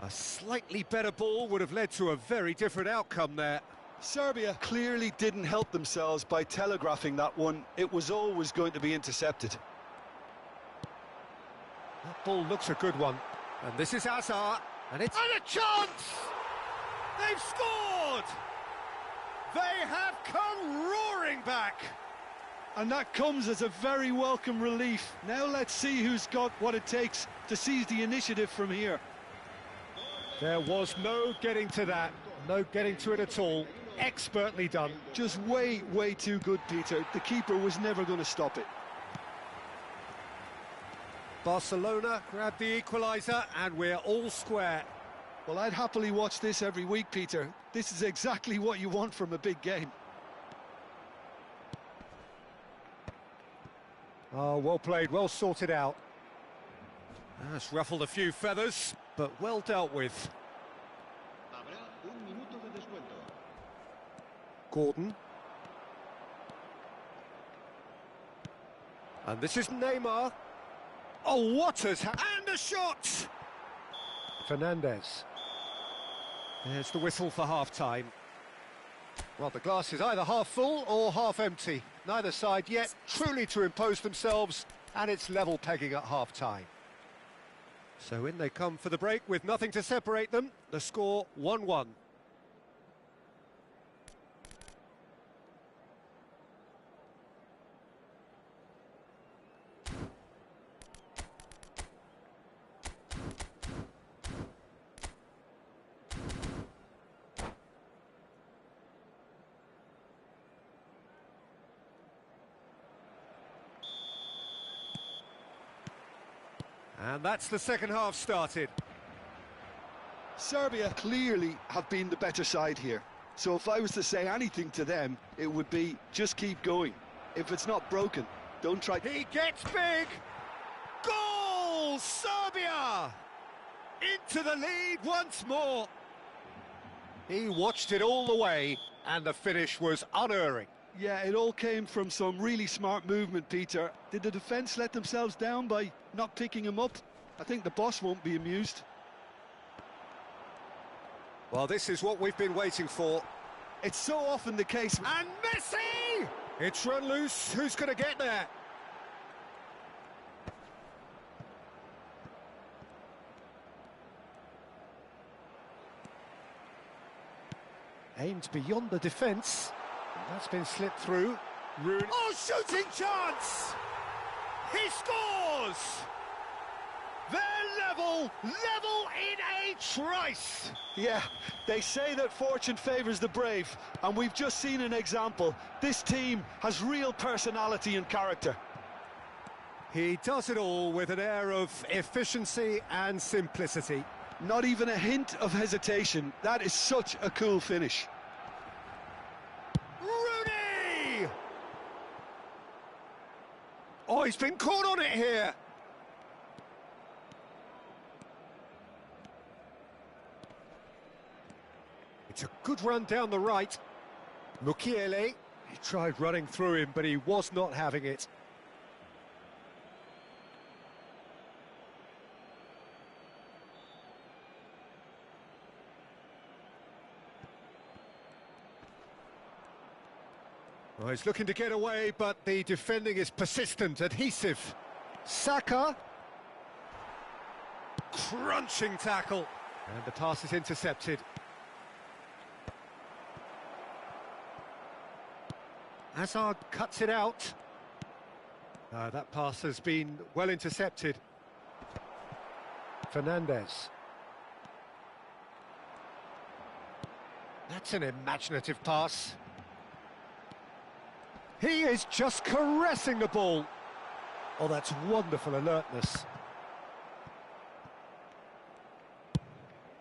A slightly better ball would have led to a very different outcome there. Serbia clearly didn't help themselves by telegraphing that one. It was always going to be intercepted. That ball looks a good one. And this is Hazard. And it's... And a chance! They've scored! They have come roaring back! And that comes as a very welcome relief. Now let's see who's got what it takes to seize the initiative from here. There was no getting to that. No getting to it at all. Expertly done. Just way too good, Peter. The keeper was never going to stop it. Barcelona grabbed the equaliser and we're all square. Well, I'd happily watch this every week, Peter. This is exactly what you want from a big game. Oh, well played, well sorted out. That's ruffled a few feathers, but well dealt with. Gordon. And this is Neymar. Oh, what has and a shot! Fernandez. There's the whistle for half-time. Well, the glass is either half full or half empty. Neither side yet truly to impose themselves, and it's level pegging at half-time. So in they come for the break with nothing to separate them. The score 1-1. And that's the second half started. Serbia clearly have been the better side here. So if I was to say anything to them, it would be just keep going. If it's not broken, don't try. He gets big! Goal! Serbia! Into the lead once more. He watched it all the way, and the finish was unerring. Yeah, it all came from some really smart movement, Peter. Did the defence let themselves down by not picking him up? I think the boss won't be amused. Well, this is what we've been waiting for. It's so often the case. And Messi! It's run loose. Who's going to get there? Aimed beyond the defence. That's been slipped through. Rooney. Oh, shooting chance! He scores! They're level in a trice! Yeah, they say that fortune favours the brave, and we've just seen an example. This team has real personality and character. He does it all with an air of efficiency and simplicity. Not even a hint of hesitation. That is such a cool finish. Rooney! Oh, he's been caught on it here. It's a good run down the right. Mukiele, he tried running through him, but he was not having it. Oh, he's looking to get away, but the defending is persistent, adhesive. Saka. Crunching tackle. And the pass is intercepted. Hazard cuts it out. That pass has been well intercepted. Fernandez. That's an imaginative pass. He is just caressing the ball. Oh, that's wonderful alertness.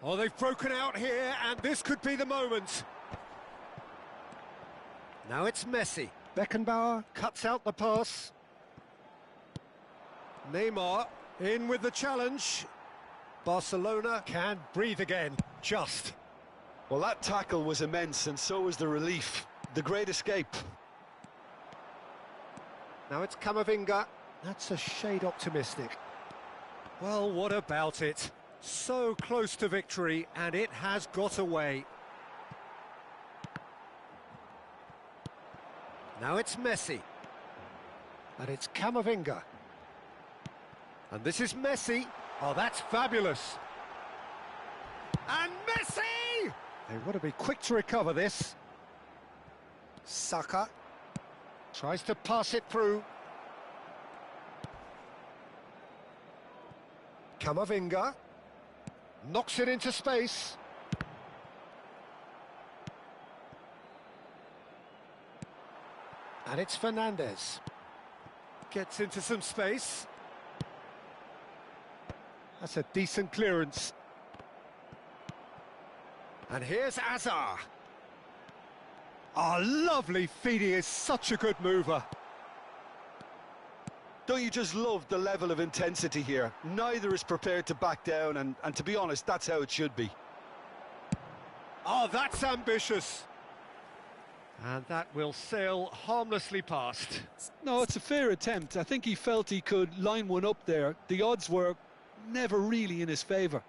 Oh, they've broken out here, and this could be the moment. Now it's Messi. Beckenbauer cuts out the pass. Neymar in with the challenge. Barcelona can breathe again, just. Well, that tackle was immense, and so was the relief. The great escape. Now it's Camavinga. That's a shade optimistic. Well, what about it? So close to victory, and it has got away. Now it's Messi. And it's Camavinga. And this is Messi. Oh, that's fabulous. And Messi! They want to be quick to recover this. Saka tries to pass it through. Camavinga knocks it into space. And it's Fernandes. Gets into some space. That's a decent clearance. And here's Azar. Oh, lovely feed. He is such a good mover. Don't you just love the level of intensity here? Neither is prepared to back down, and to be honest, that's how it should be. Oh, that's ambitious. And that will sail harmlessly past. No, it's a fair attempt. I think he felt he could line one up there. The odds were never really in his favour.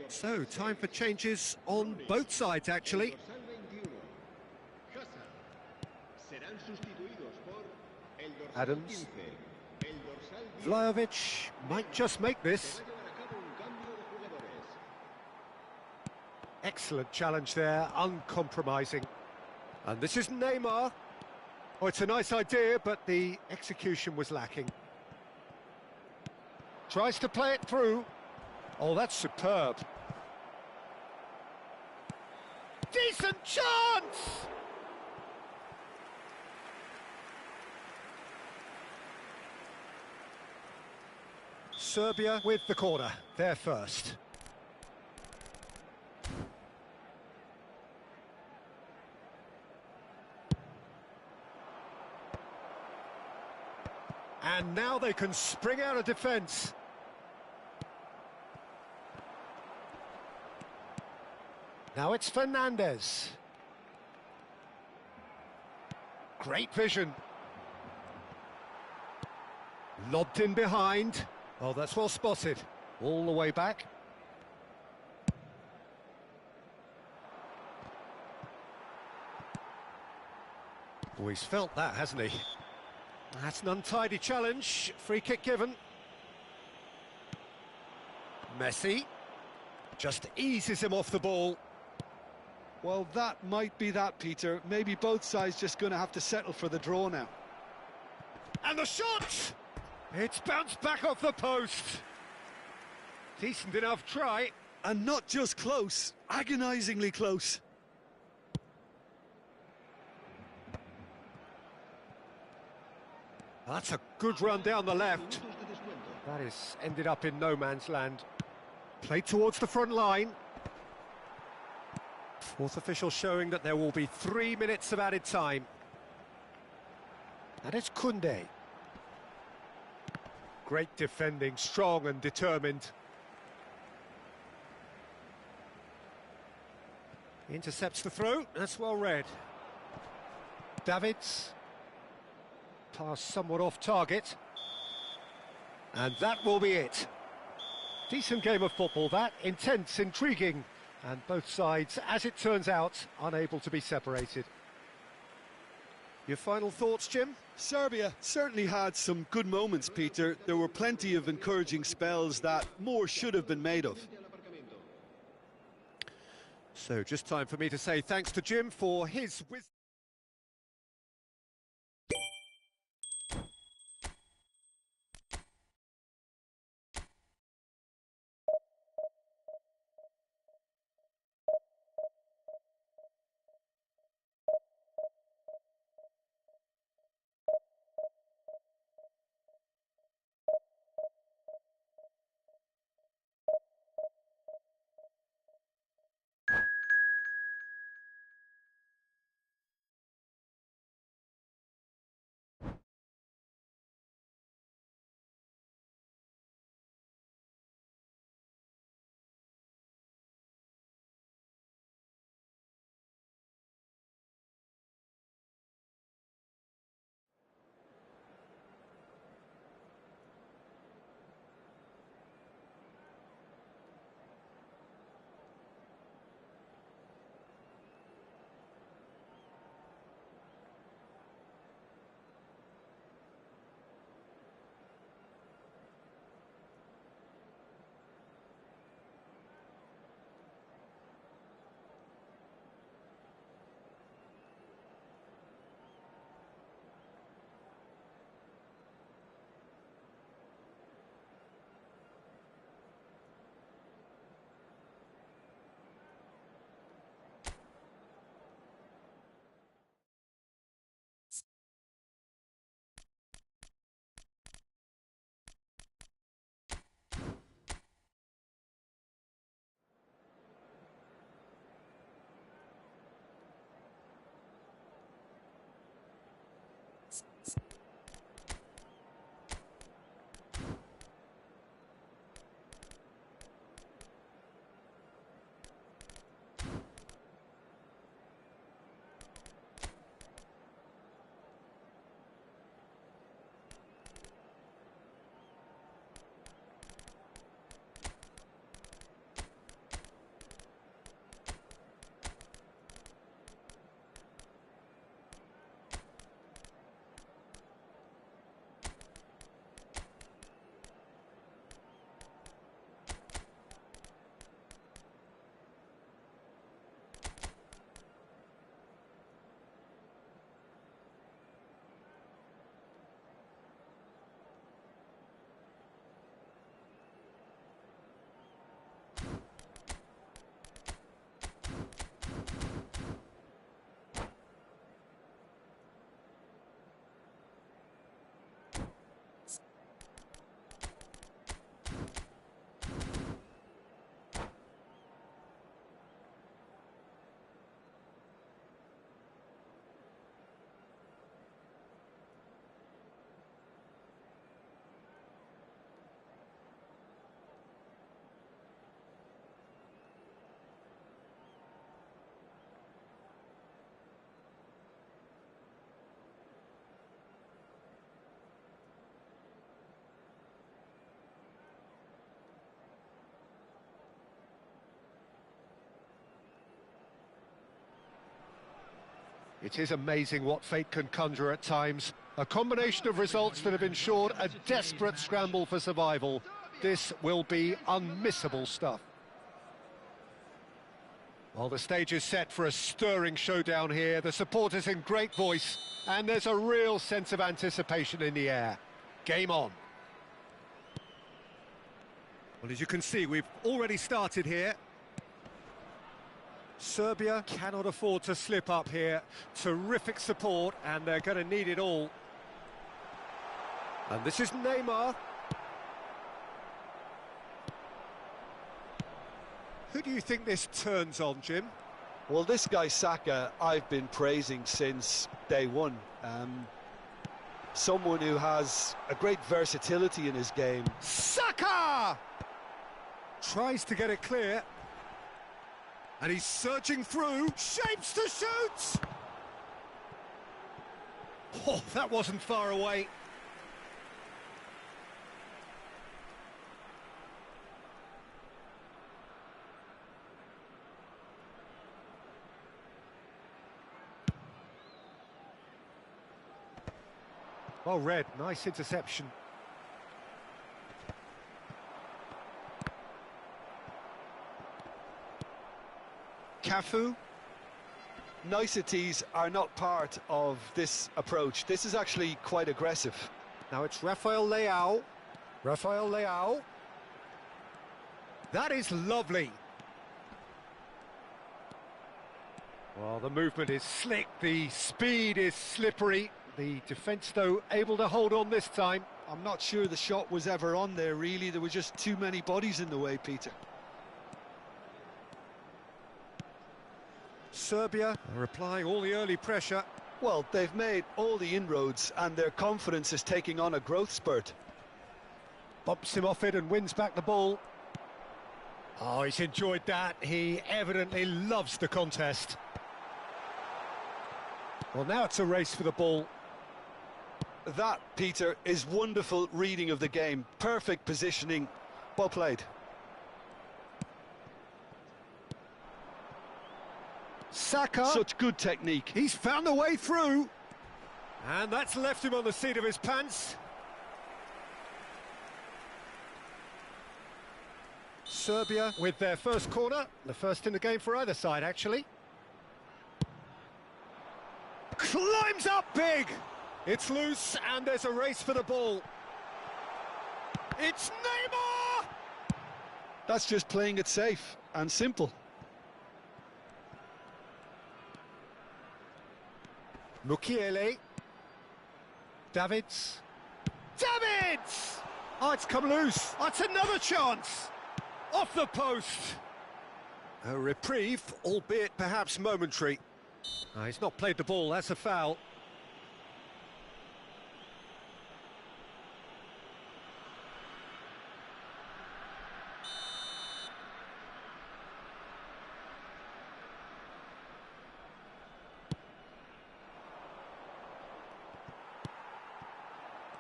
So, time for changes on both sides, actually. Adams. Vlahovic might just make this. Excellent challenge there, uncompromising. And this is Neymar. Oh, it's a nice idea, but the execution was lacking. Tries to play it through. Oh, that's superb. Decent chance! Serbia with the corner, they're first. And now they can spring out of defence. Now it's Fernandes. Great vision. Lobbed in behind. Oh, that's well spotted. All the way back. Oh, he's felt that, hasn't he? That's an untidy challenge. Free kick given. Messi just eases him off the ball. Well, that might be that, Peter. Maybe both sides just going to have to settle for the draw now. And the shot! It's bounced back off the post. Decent enough try. And not just close, agonisingly close. That's a good run down the left. That is ended up in no man's land. Played towards the front line. Fourth official showing that there will be 3 minutes of added time. And it's Koundé. Great defending, strong and determined. Intercepts the throw, that's well read. Davids. Pass somewhat off target. And that will be it. Decent game of football, that. Intense, intriguing. And both sides, as it turns out, unable to be separated. Your final thoughts, Jim? Serbia certainly had some good moments, Peter. There were plenty of encouraging spells that more should have been made of. So just time for me to say thanks to Jim for his wisdom. It is amazing what fate can conjure at times. A combination of results that have ensured a desperate scramble for survival. This will be unmissable stuff. Well, the stage is set for a stirring showdown here. The supporters in great voice, and there's a real sense of anticipation in the air. Game on. Well, as you can see, we've already started here. Serbia cannot afford to slip up here. Terrific support, and they're going to need it all. And this is Neymar. Who do you think this turns on, Jim? Well, this guy Saka, I've been praising since day one. Someone who has a great versatility in his game. Saka! Tries to get it clear. And he's surging through, shapes to shoot! Oh, that wasn't far away. Well read, nice interception. Cafu. Niceties are not part of this approach. This is actually quite aggressive. Now it's Rafael Leao. Rafael Leao. That is lovely. Well, the movement is slick, the speed is slippery. The defence, though, able to hold on this time. I'm not sure the shot was ever on there, really. There were just too many bodies in the way, Peter. Serbia are applying all the early pressure. Well, they've made all the inroads and their confidence is taking on a growth spurt. Bumps him off it and wins back the ball. Oh, he's enjoyed that. He evidently loves the contest. Well, now it's a race for the ball. That, Peter, is wonderful reading of the game. Perfect positioning. Well played. Saka. Such good technique. He's found the way through. And that's left him on the seat of his pants. Serbia with their first corner. The first in the game for either side, actually. Climbs up big. It's loose and there's a race for the ball. It's Neymar! That's just playing it safe and simple. Mukiele. Davids. Davids! Oh, it's come loose. Oh, it's another chance. Off the post. A reprieve, albeit perhaps momentary. He's not played the ball, that's a foul.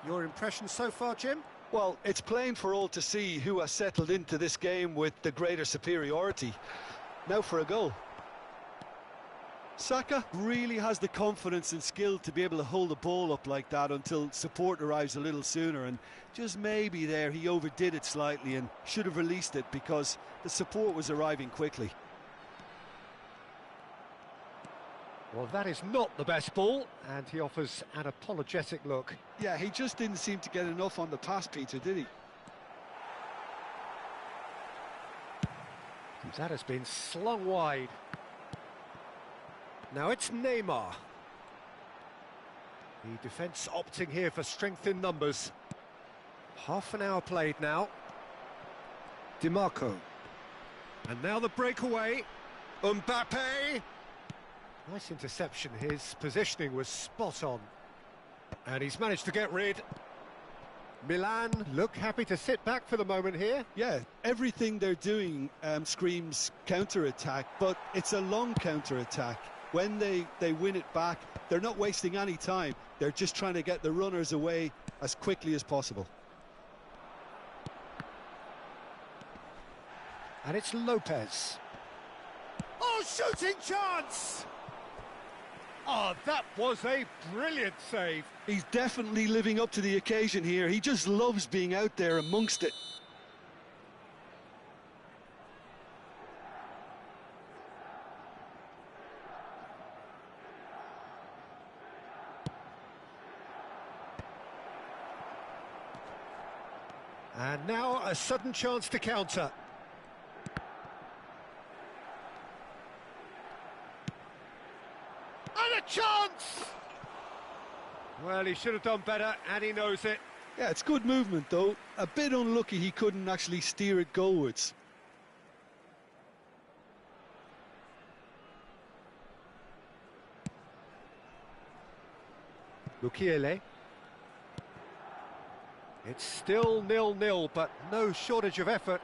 Your impression so far, Jim? Well, it's plain for all to see who has settled into this game with the greater superiority. Now for a goal. Saka really has the confidence and skill to be able to hold the ball up like that until support arrives a little sooner, and just maybe there he overdid it slightly and should have released it because the support was arriving quickly. Well, that is not the best ball, and he offers an apologetic look. Yeah, he just didn't seem to get enough on the pass, Peter, did he? That has been slung wide. Now it's Neymar. The defence opting here for strength in numbers. Half an hour played now. DiMarco. And now the breakaway. Mbappe. Nice interception. His positioning was spot on. And he's managed to get rid. Milan look happy to sit back for the moment here. Yeah, everything they're doing screams counter-attack, but it's a long counter-attack. When they win it back, they're not wasting any time. They're just trying to get the runners away as quickly as possible. And it's Lopez. Oh, shooting chance! Oh, that was a brilliant save. He's definitely living up to the occasion here. He just loves being out there amongst it. And now a sudden chance to counter. And a chance! Well, he should have done better, and he knows it. Yeah, it's good movement, though. A bit unlucky he couldn't actually steer it goalwards. Mukiele. It's still 0-0, but no shortage of effort.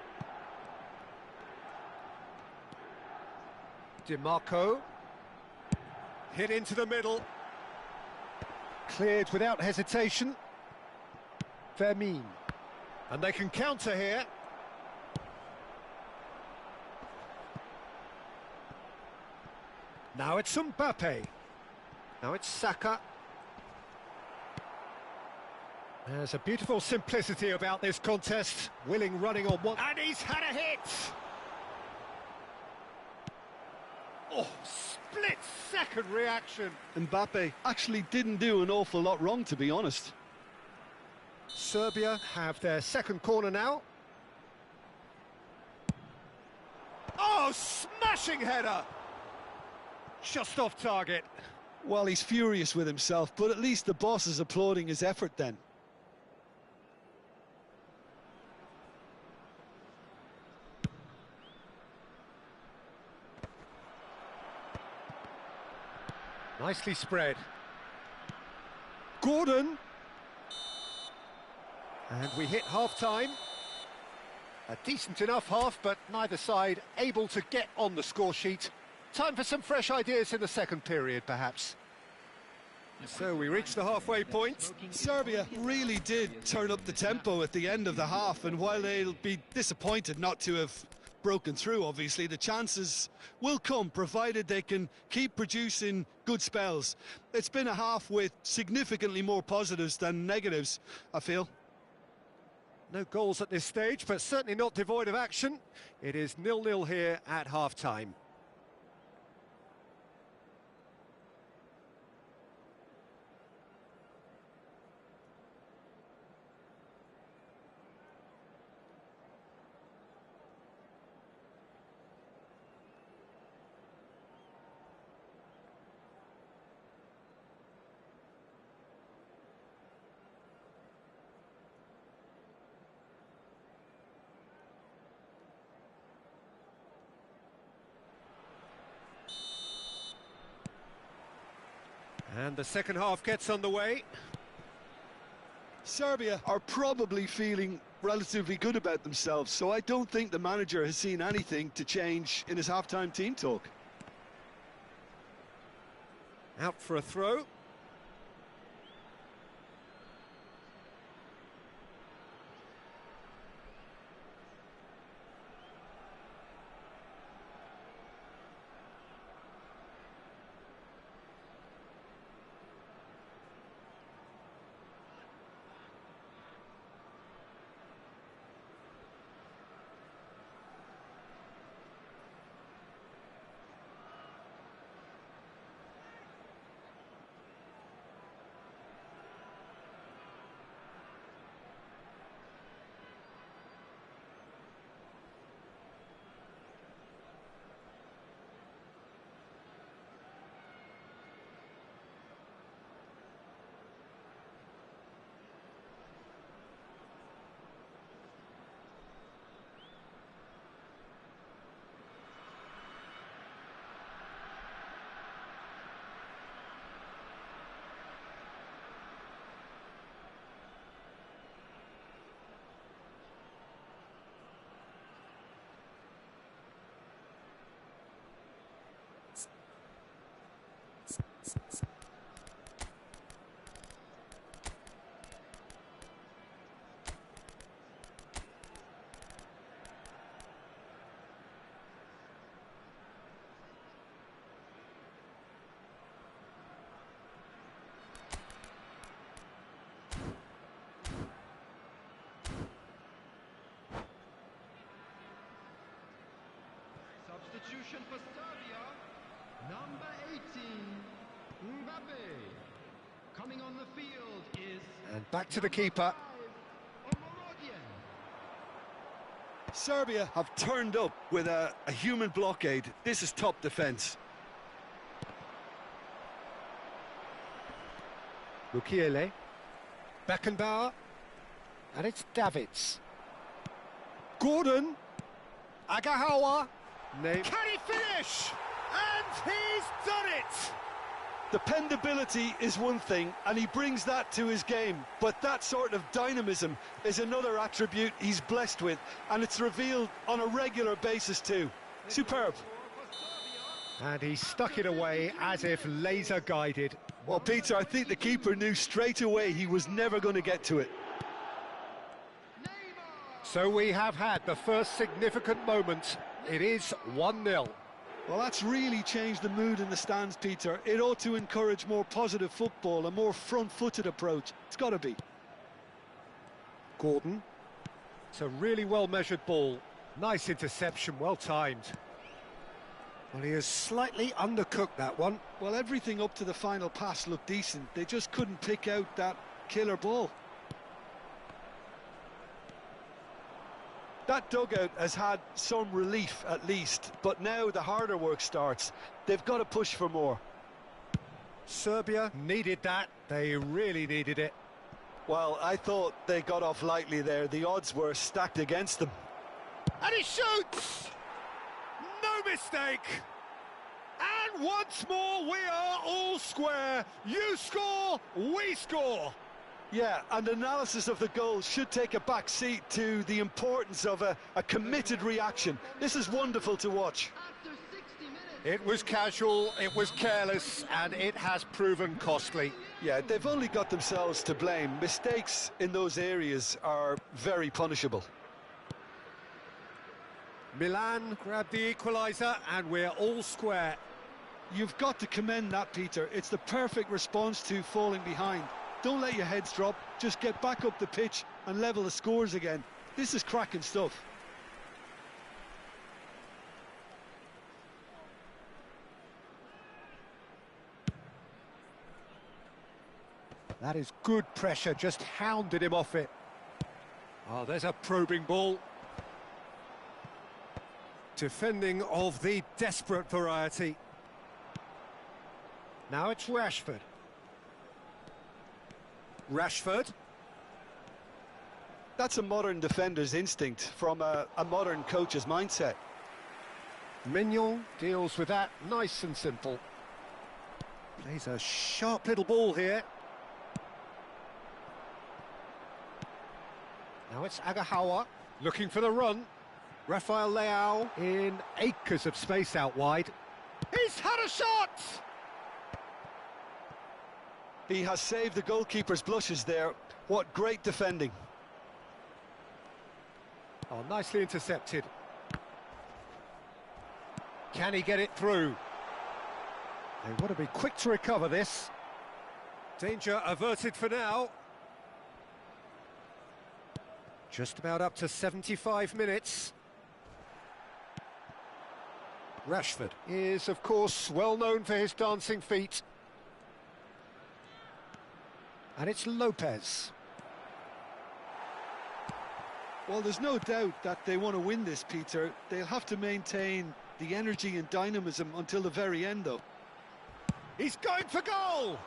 DiMarco. Hit into the middle. Cleared without hesitation. Fermin. And they can counter here. Now it's Mbappe. Now it's Saka. There's a beautiful simplicity about this contest. Willing running on one. And he's had a hit! Oh, split-second reaction. Mbappe actually didn't do an awful lot wrong, to be honest. Serbia have their second corner now. Oh, smashing header! Just off target. Well, he's furious with himself, but at least the boss is applauding his effort then. Nicely spread. Gordon. And we hit half-time. A decent enough half, but neither side able to get on the score sheet. Time for some fresh ideas in the second period, perhaps. So we reach the halfway point. Serbia really did turn up the tempo at the end of the half, and while they'll be disappointed not to have broken through, obviously, the chances will come, provided they can keep producing good spells. It's been a half with significantly more positives than negatives, I feel. No goals at this stage, but certainly not devoid of action. It is 0-0 here at half-time. And the second half gets underway. Serbia are probably feeling relatively good about themselves, so I don't think the manager has seen anything to change in his half-time team talk. Out for a throw. Substitution for Serbia, number 18, Mbappe. Coming on the field is... And back to the keeper. Serbia have turned up with a human blockade. This is top defence. Mukiele. Beckenbauer. And it's Davids. Gordon. Agahawa. Can he finish? And he's done it! Dependability is one thing, and he brings that to his game, but that sort of dynamism is another attribute he's blessed with, and it's revealed on a regular basis too. Superb. And he stuck it away as if laser guided. Well, Peter, I think the keeper knew straight away he was never going to get to it. So we have had the first significant moment. It is 1-0. Well, that's really changed the mood in the stands, Peter. It ought to encourage more positive football, a more front-footed approach. It's got to be. Gordon. It's a really well-measured ball. Nice interception, well timed. Well, he has slightly undercooked that one. Well, everything up to the final pass looked decent. They just couldn't pick out that killer ball. That dugout has had some relief at least, but now the harder work starts. They've got to push for more. Serbia needed that. They really needed it. Well, I thought they got off lightly there. The odds were stacked against them. And he shoots! No mistake! And once more we are all square. You score, we score. Yeah, and analysis of the goal should take a back seat to the importance of a committed reaction. This is wonderful to watch. It was casual, it was careless, and it has proven costly. Yeah, they've only got themselves to blame. Mistakes in those areas are very punishable. Milan grabbed the equaliser, and we're all square. You've got to commend that, Peter. It's the perfect response to falling behind. Don't let your heads drop, just get back up the pitch and level the scores again. This is cracking stuff. That is good pressure, just hounded him off it. Oh, there's a probing ball. Defending of the desperate variety. Now it's Rashford. Rashford. That's a modern defender's instinct from a modern coach's mindset. Mignon deals with that nice and simple. Plays a sharp little ball here. Now it's Agahawa looking for the run. Rafael Leao in acres of space out wide. He's had a shot! He has saved the goalkeeper's blushes there. What great defending. Oh, nicely intercepted. Can he get it through? They want to be quick to recover this. Danger averted for now. Just about up to 75 minutes. Rashford is, of course, well known for his dancing feet. And it's Lopez. Well, there's no doubt that they want to win this, Peter. They'll have to maintain the energy and dynamism until the very end, though. He's going for goal!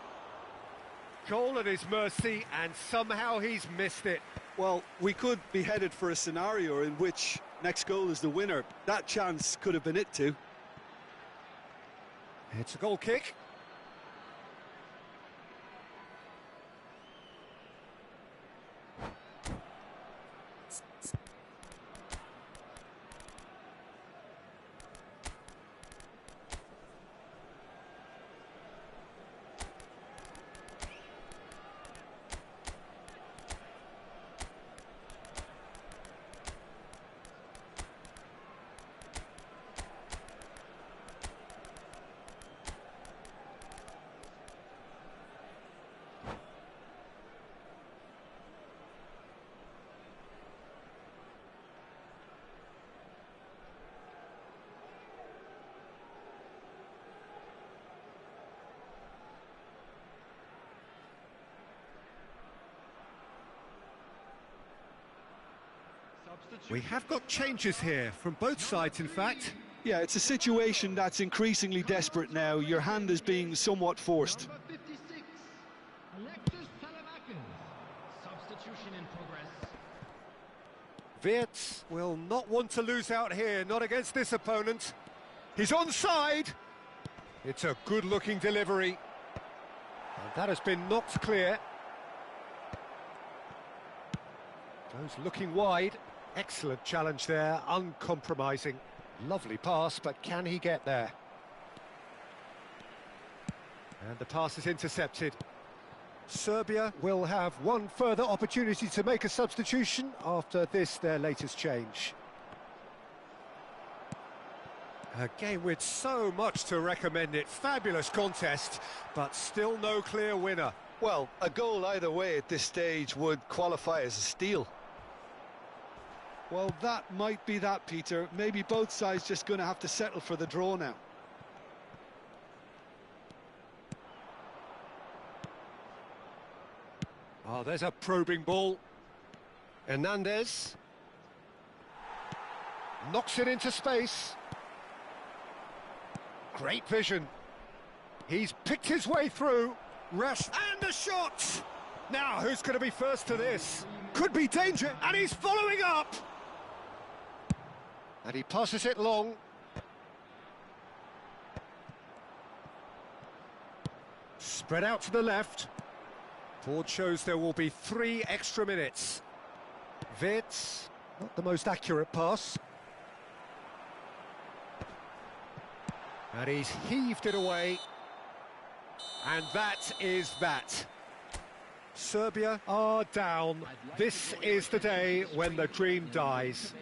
Goal at his mercy, and somehow he's missed it. Well, we could be headed for a scenario in which next goal is the winner. That chance could have been it too. It's a goal kick. We have got changes here from both sides, in fact. Yeah, it's a situation that's increasingly desperate now. Your hand is being somewhat forced. Number 56, substitution in progress. Wirtz will not want to lose out here, not against this opponent. He's onside. It's a good-looking delivery. And that has been knocked clear. Goes looking wide. Excellent challenge there, uncompromising. Lovely pass, but can he get there? And the pass is intercepted. Serbia will have one further opportunity to make a substitution after this, their latest change. A game with so much to recommend it. Fabulous contest, but still no clear winner. Well, a goal either way at this stage would qualify as a steal. Well, that might be that, Peter. Maybe both sides just going to have to settle for the draw now. Oh, there's a probing ball. Hernandez knocks it into space. Great vision. He's picked his way through. Rush and a shot! Now, who's going to be first to this? Could be danger, and he's following up! And he passes it long. Spread out to the left. Board shows there will be 3 extra minutes. Wirtz, not the most accurate pass. And he's heaved it away. And that is that. Serbia are down. This is the day when the dream dies.